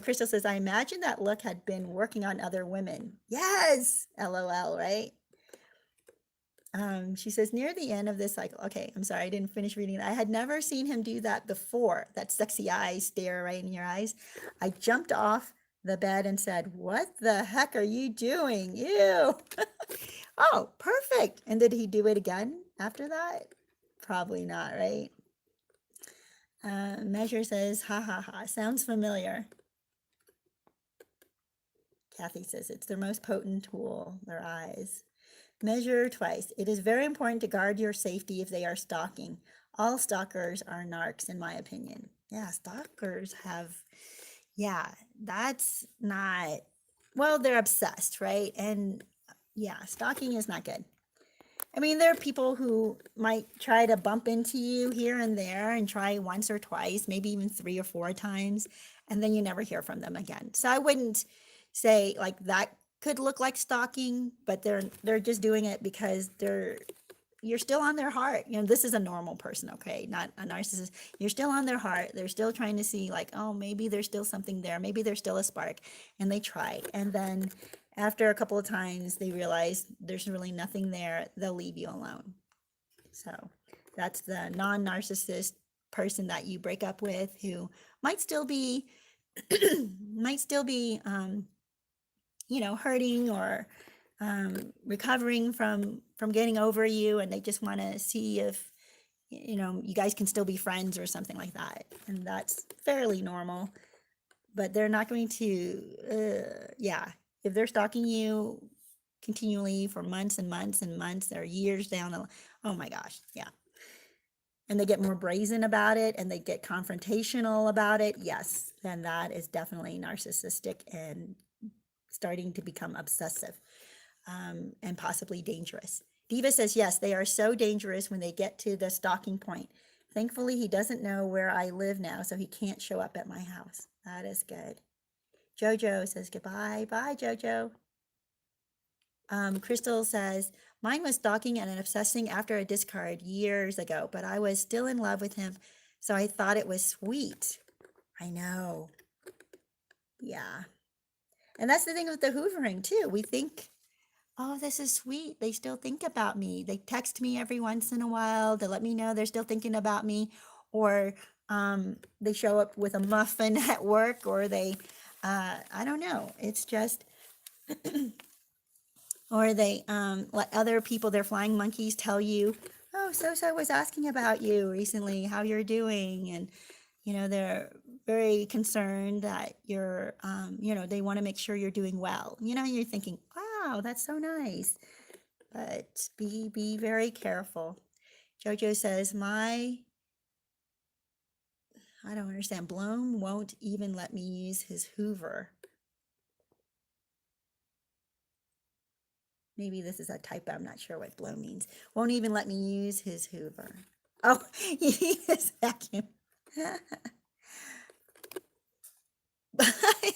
Crystal says, I imagine that look had been working on other women. Yes, LOL, right? She says, near the end of this cycle, okay, I'm sorry, I didn't finish reading it. I had never seen him do that before, that sexy eye stare right in your eyes. I jumped off the bed and said, what the heck are you doing? Ew. Oh, perfect. And did he do it again after that? Probably not, right? Measure says, ha ha ha, sounds familiar. Kathy says, it's their most potent tool, their eyes. Measure twice. It is very important to guard your safety if they are stalking. All stalkers are narcs, in my opinion. Yeah, stalkers have, yeah, that's not, well, they're obsessed, right? And yeah, stalking is not good. I mean, there are people who might try to bump into you here and there and try once or twice, maybe even 3 or 4 times, and then you never hear from them again. So I wouldn't say like that could look like stalking, but they're just doing it because you're still on their heart. You know, this is a normal person, okay, not a narcissist. You're still on their heart. They're still trying to see like, oh, maybe there's still something there. Maybe there's still a spark, and they try. And then after a couple of times, they realize there's really nothing there. They'll leave you alone. So that's the non-narcissist person that you break up with, who might still be, might still be, you know, hurting or recovering from getting over you, and they just want to see if, you know, you guys can still be friends or something like that, and that's fairly normal. But they're not going to, yeah, if they're stalking you continually for months and months and months or years down the, oh my gosh, yeah, and they get more brazen about it and they get confrontational about it, yes, then that is definitely narcissistic and starting to become obsessive, and possibly dangerous. Diva says, yes, they are so dangerous when they get to the stalking point. Thankfully, he doesn't know where I live now, so he can't show up at my house. That is good. Jojo says goodbye. Bye, Jojo. Crystal says, mine was stalking and obsessing after a discard years ago, but I was still in love with him, so I thought it was sweet. I know. Yeah. And that's the thing with the hoovering too. We think, oh, this is sweet. They still think about me. They text me every once in a while to let me know they're still thinking about me. Or they show up with a muffin at work, or they, I don't know. It's just, or they let other people, their flying monkeys, tell you, oh, so was asking about you recently, how you're doing. And, they're very concerned that you're, they want to make sure you're doing well. You're thinking, wow, that's so nice. But be very careful. Jojo says, I don't understand. Bloom won't even let me use his Hoover. Maybe this is a typo. I'm not sure what blow means. Won't even let me use his Hoover. Oh, he is vacuum.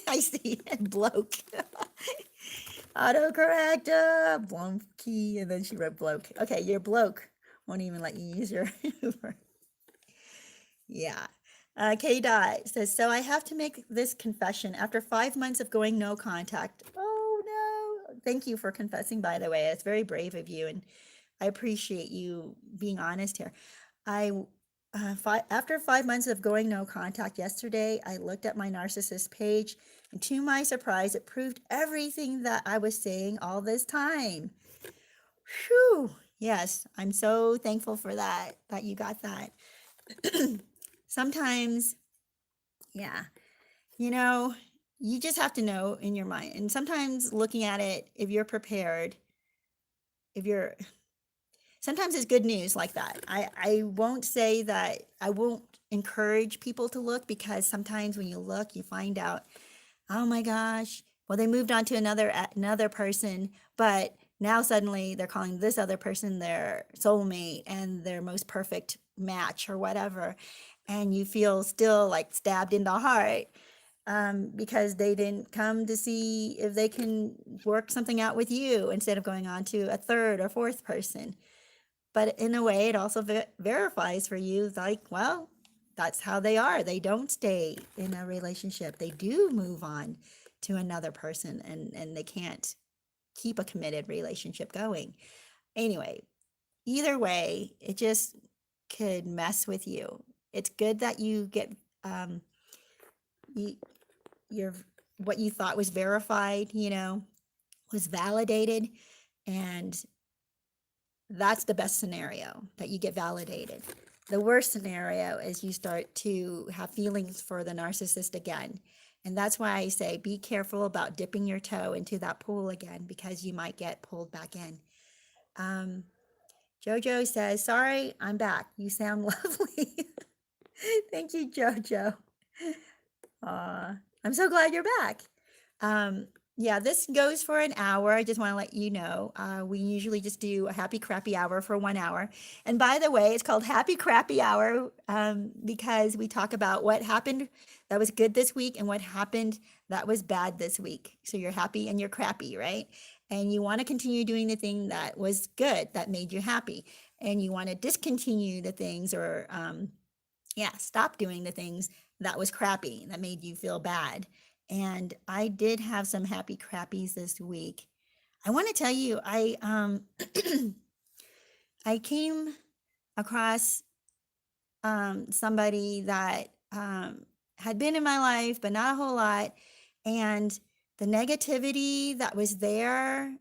I see it. Bloke. Autocorrect. Blown key. And then she wrote bloke. Okay, your bloke won't even let you use your Hoover. Yeah. K. Dot says, so I have to make this confession after 5 months of going no contact. Oh, no. Thank you for confessing, by the way. It's very brave of you, and I appreciate you being honest here. After 5 months of going no contact yesterday, I looked at my narcissist page, and to my surprise, it proved everything that I was saying all this time. Whew. Yes, I'm so thankful for that you got that. Sometimes, yeah, you just have to know in your mind. And sometimes looking at it, if you're prepared, sometimes it's good news like that. I won't say that I won't encourage people to look, because sometimes when you look, you find out, oh my gosh, well, they moved on to another person, but now suddenly they're calling this other person their soulmate and their most perfect match or whatever. And you feel still like stabbed in the heart, because they didn't come to see if they can work something out with you instead of going on to a third or fourth person. But in a way, it also verifies for you, like, well, that's how they are. They don't stay in a relationship. They do move on to another person, and they can't keep a committed relationship going. Anyway, either way, it just could mess with you. It's good that you get your what you thought was verified, was validated, and that's the best scenario, that you get validated. The worst scenario is you start to have feelings for the narcissist again. And that's why I say be careful about dipping your toe into that pool again, because you might get pulled back in. Jojo says, sorry, I'm back. You sound lovely. Thank you, Jojo. I'm so glad you're back. Yeah, this goes for an hour. I just want to let you know, we usually just do a happy crappy hour for 1 hour. And by the way, it's called Happy Crappy Hour because we talk about what happened that was good this week and what happened that was bad this week. So you're happy and you're crappy, right? And you want to continue doing the thing that was good, that made you happy. And you want to discontinue the things, or stop doing the things that was crappy, that made you feel bad. And I did have some happy crappies this week. I want to tell you, I I came across somebody that had been in my life, but not a whole lot. And the negativity that was there,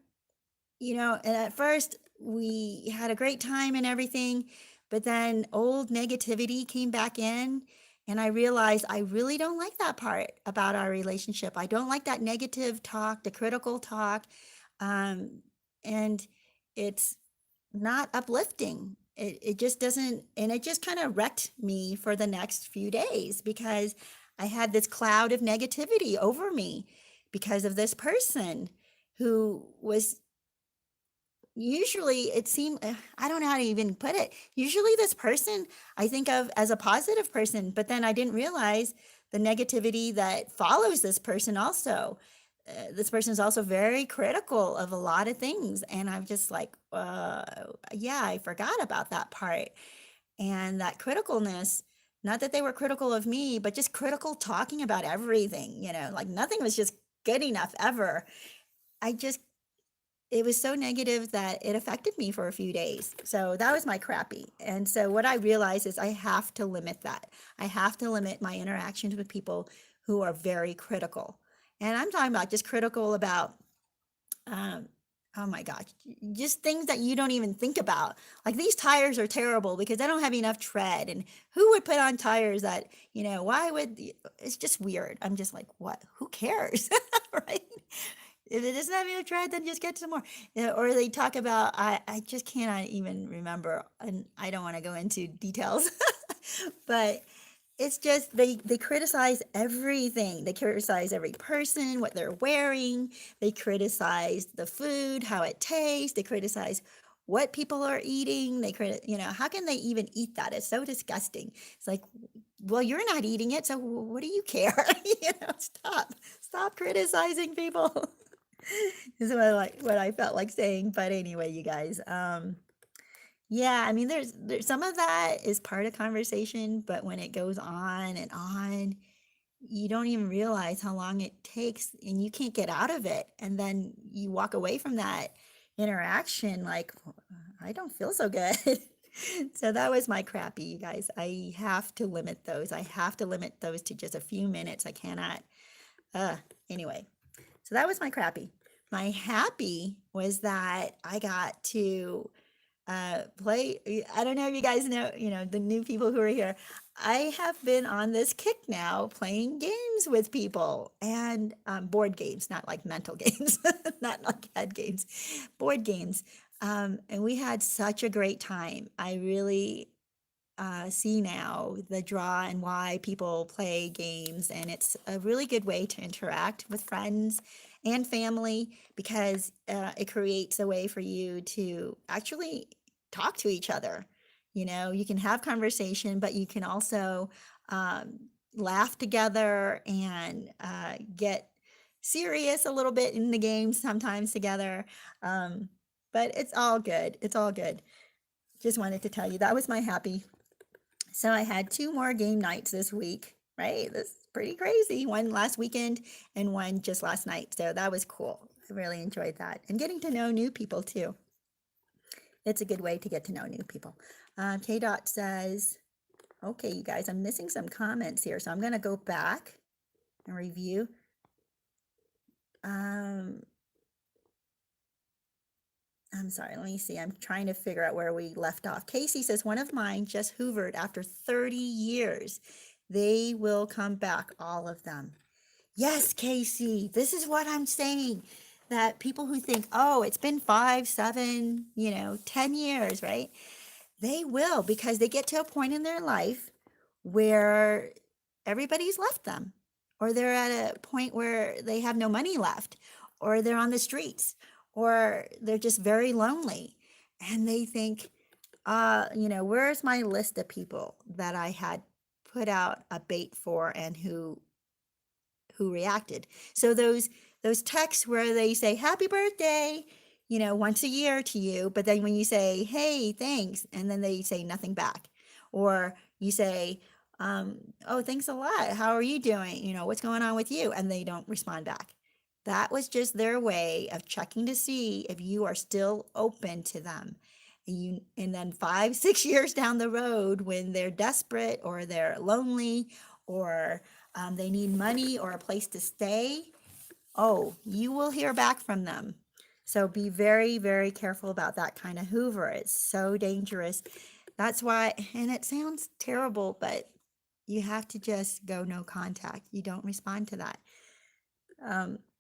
and at first we had a great time and everything, but then old negativity came back in. And I realized I really don't like that part about our relationship. I don't like that negative talk, the critical talk. And it's not uplifting. It just doesn't, and it just kind of wrecked me for the next few days, because I had this cloud of negativity over me because of this person who was usually, it seemed, I don't know how to even put it. Usually this person I think of as a positive person, but then I didn't realize the negativity that follows this person also. this person is also very critical of a lot of things. And I'm just like, yeah, I forgot about that part. And that criticalness, not that they were critical of me, but just critical talking about everything, like nothing was just good enough ever. I just, it was so negative that it affected me for a few days. So that was my crappy. And so what I realized is I have to limit that. I have to limit my interactions with people who are very critical. And I'm talking about just critical about, um, oh my gosh, just things that you don't even think about. Like these tires are terrible because they don't have enough tread. And who would put on tires that, why would, it's just weird. I'm just like, what? Who cares? Right? If it doesn't have enough tread, then just get some more. Or they talk about, I just cannot even remember, and I don't want to go into details, but it's just they criticize everything. They criticize every person, what they're wearing. They criticize the food, how it tastes. They criticize what people are eating. How can they even eat that? It's so disgusting. It's like, well, you're not eating it, so what do you care? Stop criticizing people. Is what I felt like saying. But anyway, you guys, yeah, I mean, there's some of that is part of conversation, but when it goes on and on, you don't even realize how long it takes and you can't get out of it. And then you walk away from that interaction like, I don't feel so good. So that was my crappy, you guys. I have to limit those. I have to limit those to just a few minutes. I cannot. Anyway, so that was my crappy. My happy was that I got to play. I don't know if you guys know, the new people who are here. I have been on this kick now playing games with people and board games, not like mental games, not like head games, board games. And we had such a great time. I really see now the draw and why people play games. And it's a really good way to interact with friends and family because it creates a way for you to actually talk to each other. You can have conversation, but you can also um, laugh together and get serious a little bit in the game sometimes together. But it's all good. It's all good. Just wanted to tell you that was my happy. So I had 2 more game nights this week, right? This is pretty crazy. One last weekend and one just last night. So that was cool. I really enjoyed that. And getting to know new people too. It's a good way to get to know new people. K Dot says, okay, you guys, I'm missing some comments here. So I'm going to go back and review. I'm sorry, let me see. I'm trying to figure out where we left off. Casey says, one of mine just hoovered after 30 years. They will come back, all of them. Yes, Casey, this is what I'm saying. That people who think, oh, it's been 5, 7, 10 years, right? They will, because they get to a point in their life where everybody's left them, or they're at a point where they have no money left, or they're on the streets, or they're just very lonely. And they think, where's my list of people that I had put out a bait for and who reacted? So those texts where they say happy birthday, once a year to you, but then when you say, hey, thanks, and then they say nothing back, or you say, oh, thanks a lot, how are you doing, what's going on with you, and they don't respond back. That was just their way of checking to see if you are still open to them. And then 5, 6 years down the road, when they're desperate or they're lonely or they need money or a place to stay, oh, you will hear back from them. So be very, very careful about that kind of Hoover. It's so dangerous. That's why, and it sounds terrible, but you have to just go no contact. You don't respond to that.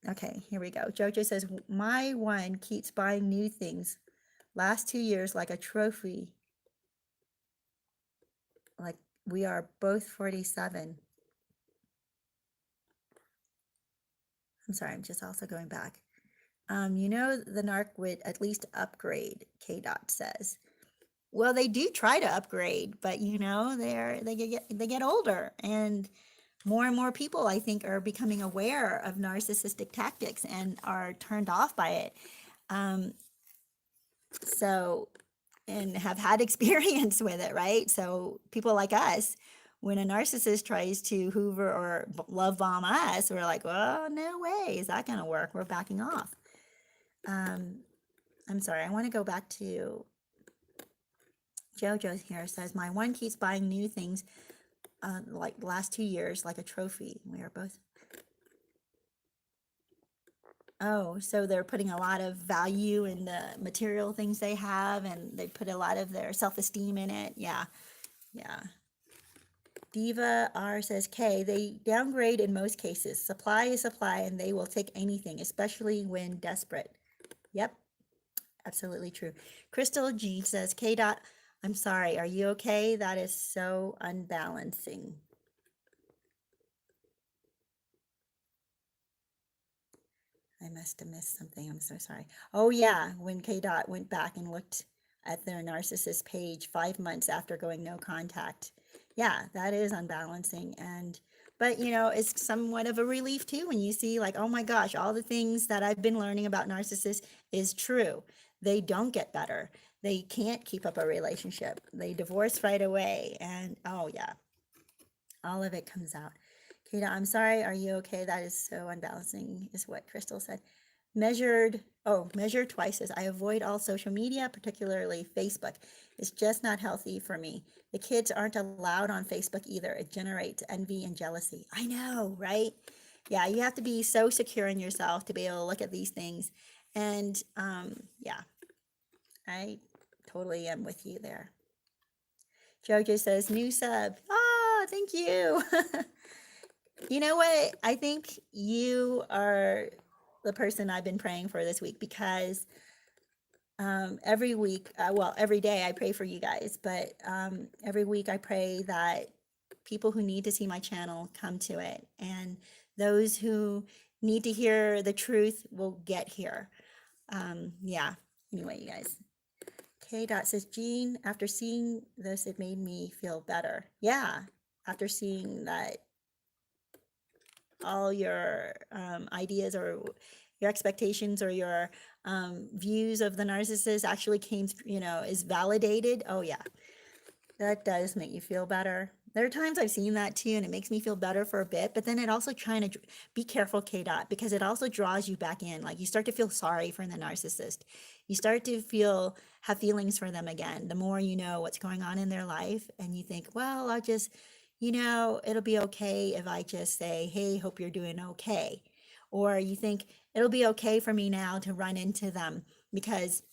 Okay, here we go. Jojo says, my one keeps buying new things. Last 2 years, like a trophy. Like we are both 47. I'm sorry, I'm just also going back. The narc would at least upgrade, K Dot says. Well, they do try to upgrade, but they get older, and more and more people, I think, are becoming aware of narcissistic tactics and are turned off by it. Um, so, and have had experience with it, right? So, people like us, when a narcissist tries to hoover or love bomb us, we're like, well, no way is that going to work. We're backing off. I'm sorry, I want to go back to JoJo here. Says, my one keeps buying new things like the last 2 years, like a trophy. We are both. Oh, so they're putting a lot of value in the material things they have, and they put a lot of their self-esteem in it. Yeah, yeah. Diva R says, K, they downgrade in most cases. Supply is supply, and they will take anything, especially when desperate. Yep, absolutely true. Crystal G says, K dot, I'm sorry, are you okay? That is so unbalancing. I must have missed something. I'm so sorry. Oh yeah, when K dot went back and looked at their narcissist page 5 months after going no contact. Yeah, that is unbalancing. And but it's somewhat of a relief too when you see like, oh my gosh, all the things that I've been learning about narcissists is true. They don't get better. They can't keep up a relationship. They divorce right away. And oh yeah, all of it comes out. Kata, I'm sorry. Are you okay? That is so unbalancing, is what Crystal said. Measured twice as I avoid all social media, particularly Facebook. It's just not healthy for me. The kids aren't allowed on Facebook either. It generates envy and jealousy. I know, right? Yeah, you have to be so secure in yourself to be able to look at these things. And yeah, I totally am with you there. Jojo says, new sub. Ah, thank you. You know what? I think you are the person I've been praying for this week because every week, well, every day I pray for you guys, but every week I pray that people who need to see my channel come to it, and those who need to hear the truth will get here. Yeah, anyway, you guys. K. Dot says, Jean, after seeing this, it made me feel better. Yeah, after seeing that all your ideas or your expectations or your views of the narcissist actually came, is validated. Oh yeah, that does make you feel better. There are times I've seen that too, and it makes me feel better for a bit, but then it also trying to be careful, K dot, because it also draws you back in. Like you start to feel sorry for the narcissist. You start to have feelings for them again. The more you know what's going on in their life, and you think, well, I'll just, it'll be okay if I just say, hey, hope you're doing okay. Or you think it'll be okay for me now to run into them because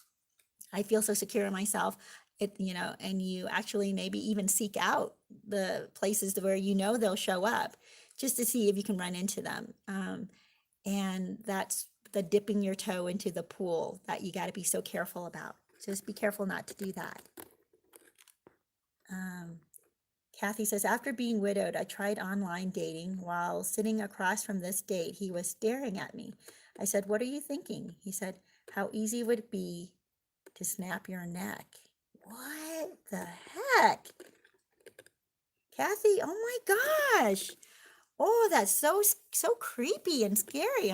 I feel so secure in myself. And you actually maybe even seek out the places where they'll show up just to see if you can run into them. And that's the dipping your toe into the pool that you got to be so careful about. Just be careful not to do that. Kathy says, after being widowed, I tried online dating. While sitting across from this date, he was staring at me. I said, what are you thinking? He said, how easy would it be to snap your neck? What the heck? Kathy, oh my gosh. Oh, that's so creepy and scary.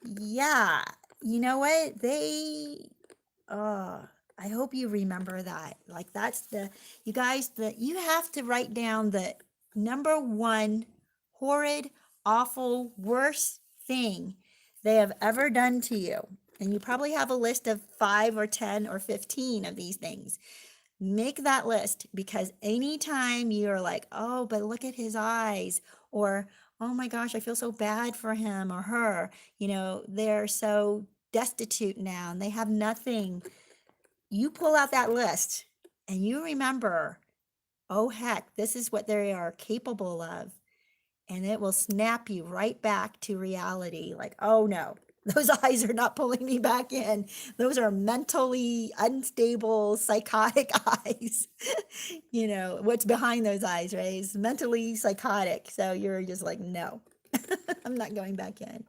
Yeah. You know what? I hope you remember that. Like you guys, you have to write down the number one horrid, awful, worst thing they have ever done to you. And you probably have a list of 5 or 10 or 15 of these things. Make that list, because anytime you're like, oh, but look at his eyes, or oh my gosh, I feel so bad for him or her, they're so destitute now and they have nothing. You pull out that list and you remember, oh heck, this is what they are capable of. And it will snap you right back to reality. Like, oh no, those eyes are not pulling me back in. Those are mentally unstable, psychotic eyes. What's behind those eyes, right? It's mentally psychotic. So you're just like, no, I'm not going back in.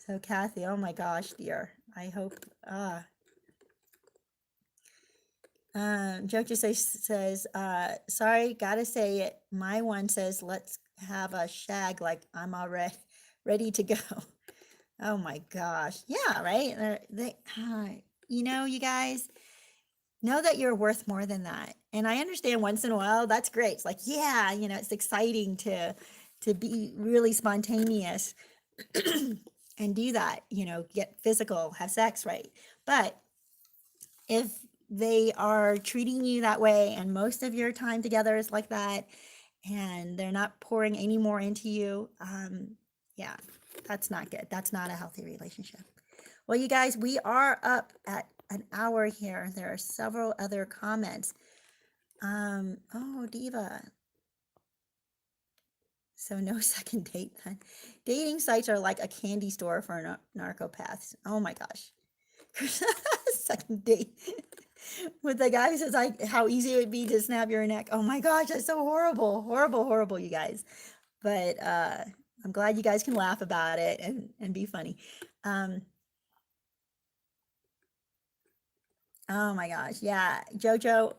So Kathy, oh my gosh, dear. I hope, Jojo says, sorry, gotta say it. My one says, let's have a shag like I'm already ready to go. Oh my gosh. Yeah, right? You guys know that you're worth more than that. And I understand once in a while, that's great. It's like, yeah, it's exciting to be really spontaneous and do that, get physical, have sex, right? But if they are treating you that way and most of your time together is like that and they're not pouring any more into you, yeah, that's not good. That's not a healthy relationship. Well, you guys, we are up at an hour here. There are several other comments. Oh, Diva. So no second date then. Dating sites are like a candy store for narcopaths. Oh my gosh. Second date with the guy who says like how easy it would be to snap your neck. Oh my gosh, that's so horrible, horrible, horrible, you guys. But I'm glad you guys can laugh about it and be funny. Oh my gosh, yeah, Jojo,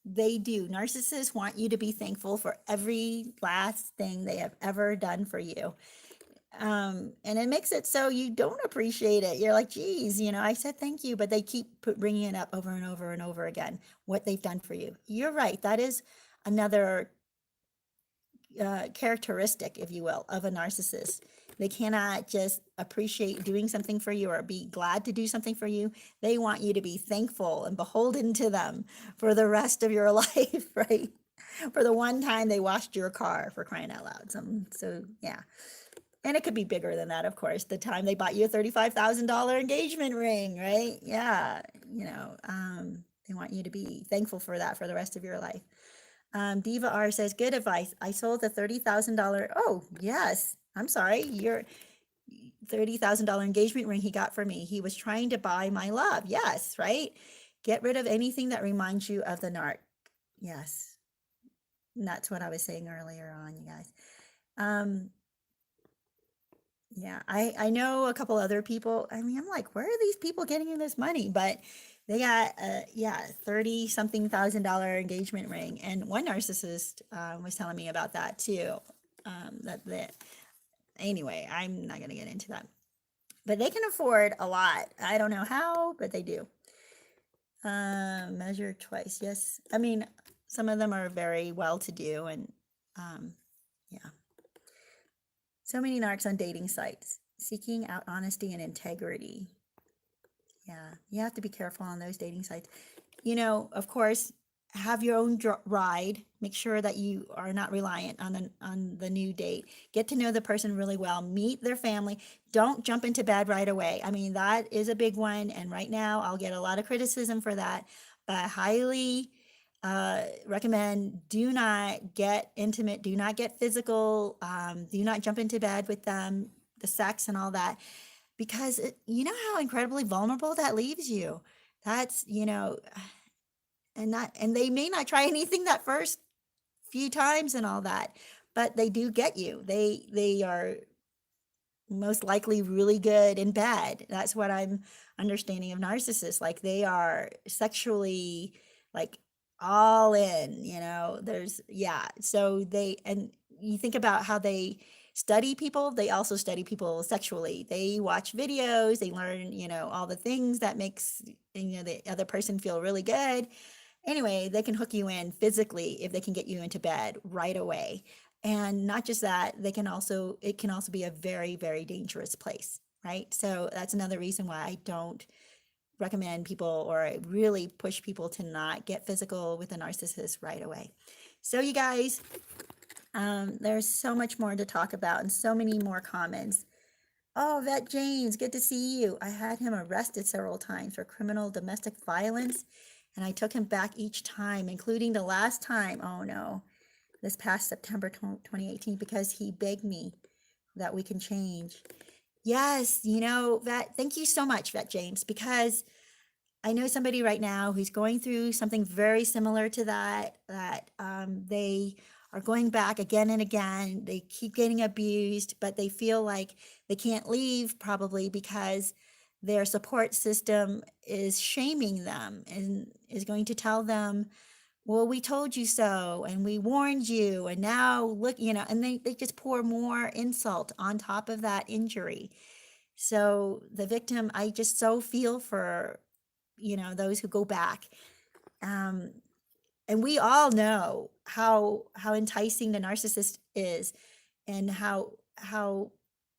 they do. Narcissists want you to be thankful for every last thing they have ever done for you. And it makes it so you don't appreciate it. You're like, geez, I said thank you, but they keep bringing it up over and over and over again, what they've done for you. You're right. That is another characteristic, if you will, of a narcissist. They cannot just appreciate doing something for you or be glad to do something for you. They want you to be thankful and beholden to them for the rest of your life, right? For the one time they washed your car, for crying out loud. So yeah. And it could be bigger than that, of course. The time they bought you a $35,000 engagement ring, right? Yeah. They want you to be thankful for that for the rest of your life. Diva R says, good advice. I sold the $30,000. Oh, yes. I'm sorry. Your $30,000 engagement ring he got for me. He was trying to buy my love. Yes, right? Get rid of anything that reminds you of the narc. Yes. And that's what I was saying earlier on, you guys. Yeah, I know a couple other people. I mean, I'm like, where are these people getting this money? But they got 30 something $1,000 engagement ring. And one narcissist was telling me about that too. Anyway, I'm not gonna get into that. But they can afford a lot. I don't know how, but they do. Measure twice. Yes. I mean, some of them are very well to do and yeah. So many narcs on dating sites, seeking out honesty and integrity. Yeah, you have to be careful on those dating sites. Of course, have your own ride. Make sure that you are not reliant on the new date. Get to know the person really well. Meet their family. Don't jump into bed right away. I mean, that is a big one. And right now, I'll get a lot of criticism for that. But I highly recommend do not get intimate. Do not get physical. Do not jump into bed with them. The sex and all that. Because you know how incredibly vulnerable that leaves you. That's, and they may not try anything that first few times and all that, but they do get you. They are most likely really good in bed. That's what I'm understanding of narcissists. Like they are sexually like all in, So and you think about how they study people, they also study people sexually. They watch videos, they learn, all the things that makes, the other person feel really good. Anyway, they can hook you in physically if they can get you into bed right away. And not just that, it can also be a very, very dangerous place, right? So that's another reason why I don't recommend people, or I really push people to not get physical with a narcissist right away. So you guys, there's so much more to talk about and so many more comments. Oh, Vet James, good to see you. I had him arrested several times for criminal domestic violence, and I took him back each time, including the last time, oh no, this past September 2018, because he begged me that we can change. Yes, Vet, thank you so much, Vet James, because I know somebody right now who's going through something very similar to that they are going back again and again. They keep getting abused, but they feel like they can't leave probably because their support system is shaming them and is going to tell them, well, we told you so, and we warned you, and now look, and they just pour more insult on top of that injury. So the victim, I just so feel for, those who go back. Um, and we all know how enticing the narcissist is, and how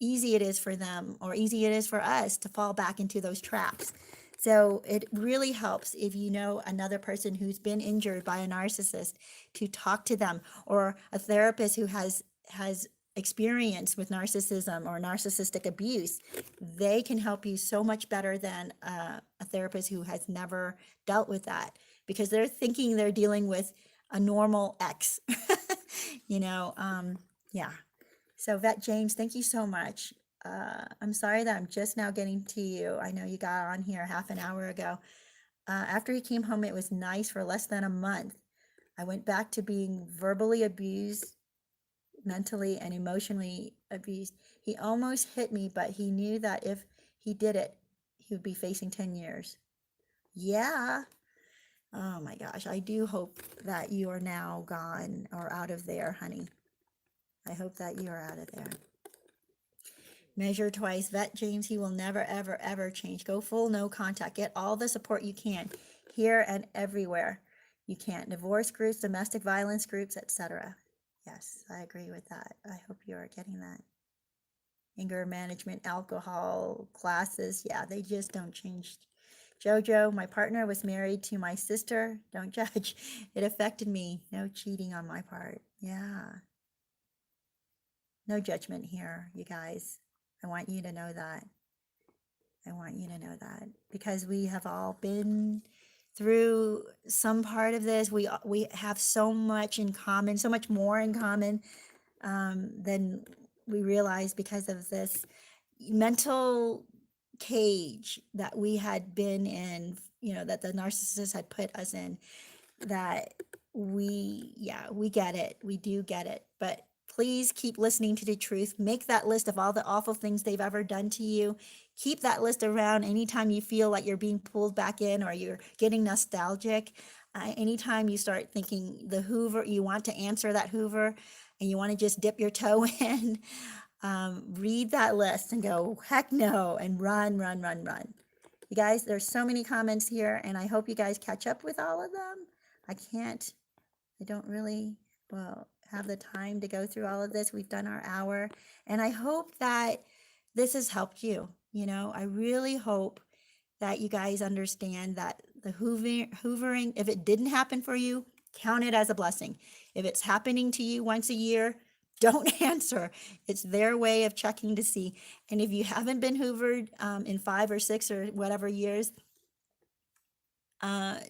easy it is for them, or easy it is for us to fall back into those traps. So it really helps if you know another person who's been injured by a narcissist, to talk to them, or a therapist who has experience with narcissism or narcissistic abuse. They can help you so much better than a therapist who has never dealt with that, because they're thinking they're dealing with a normal ex. Yeah. So Vet James, thank you so much. I'm sorry that I'm just now getting to you. I know you got on here half an hour ago. After he came home, it was nice for less than a month. I went back to being verbally abused, mentally and emotionally abused. He almost hit me, but he knew that if he did it, he would be facing 10 years. Yeah. Oh my gosh. I do hope that you are now gone or out of there, honey. I hope that you are out of there. Measure twice. Vet James, he will never, ever, ever change. Go full no contact. Get all the support you can, here and everywhere you can. Divorce groups, domestic violence groups, etc. Yes, I agree with that. I hope you are getting that. Anger management, alcohol classes. Yeah, they just don't change. Jojo, my partner was married to my sister. Don't judge. It affected me. No cheating on my part. Yeah. No judgment here, you guys. I want you to know that. I want you to know that, because we have all been through some part of this. We have so much in common, so much more in common than we realize, because of this mental cage that we had been in, that the narcissist had put us in. That we get it. We do get it. But please keep listening to the truth. Make that list of all the awful things they've ever done to you. Keep that list around anytime you feel like you're being pulled back in, or you're getting nostalgic. Anytime you start thinking the Hoover, you want to answer that Hoover, and you want to just dip your toe in, read that list and go, heck no, and run, run, run, run. You guys, there's so many comments here, and I hope you guys catch up with all of them. I don't really, have the time to go through all of this. We've done our hour, and I hope that this has helped you. I really hope that you guys understand that the hoovering, if it didn't happen for you, count it as a blessing. If it's happening to you once a year, don't answer. It's their way of checking to see. And if you haven't been hoovered in 5 or 6 or whatever years,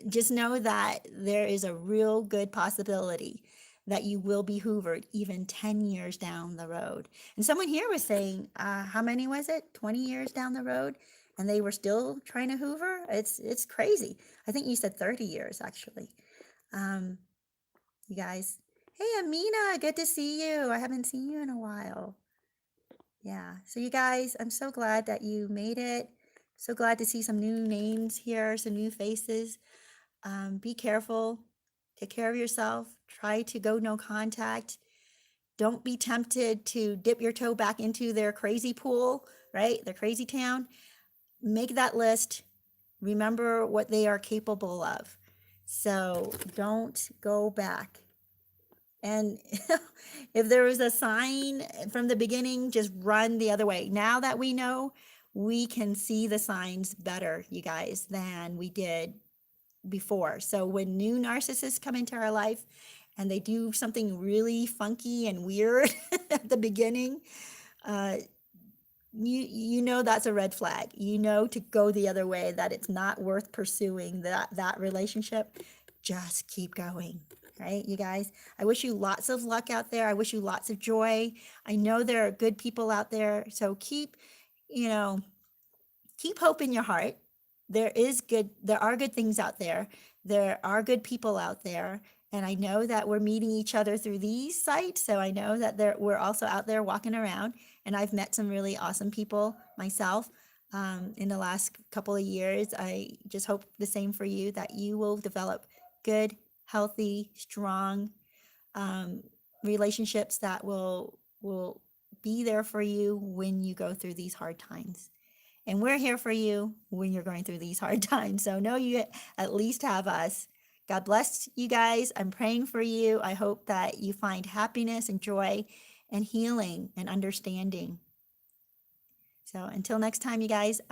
just know that there is a real good possibility that you will be hoovered even 10 years down the road. And someone here was saying, how many was it? 20 years down the road, and they were still trying to hoover? It's crazy. I think you said 30 years, actually. You guys. Hey, Amina, good to see you. I haven't seen you in a while. Yeah. So you guys, I'm so glad that you made it. So glad to see some new names here, some new faces. Be careful. Take care of yourself. Try to go no contact. Don't be tempted to dip your toe back into their crazy pool, right? Their Crazytown. Make that list. Remember what they are capable of. So don't go back. And if there was a sign from the beginning, just run the other way. Now that we know, we can see the signs better, you guys, than we did before. So when new narcissists come into our life and they do something really funky and weird at the beginning, you know that's a red flag. You know to go the other way, that it's not worth pursuing that relationship. Just keep going. Right, you guys? I wish you lots of luck out there. I wish you lots of joy. I know there are good people out there. So keep hope in your heart. There are good things out there. There are good people out there. And I know that we're meeting each other through these sites. So I know that we're also out there walking around. And I've met some really awesome people myself. in the last couple of years. I just hope the same for you, that you will develop good, healthy, strong relationships that will be there for you when you go through these hard times. And we're here for you when you're going through these hard times. So know you at least have us. God bless you guys. I'm praying for you. I hope that you find happiness and joy and healing and understanding. So until next time, you guys, I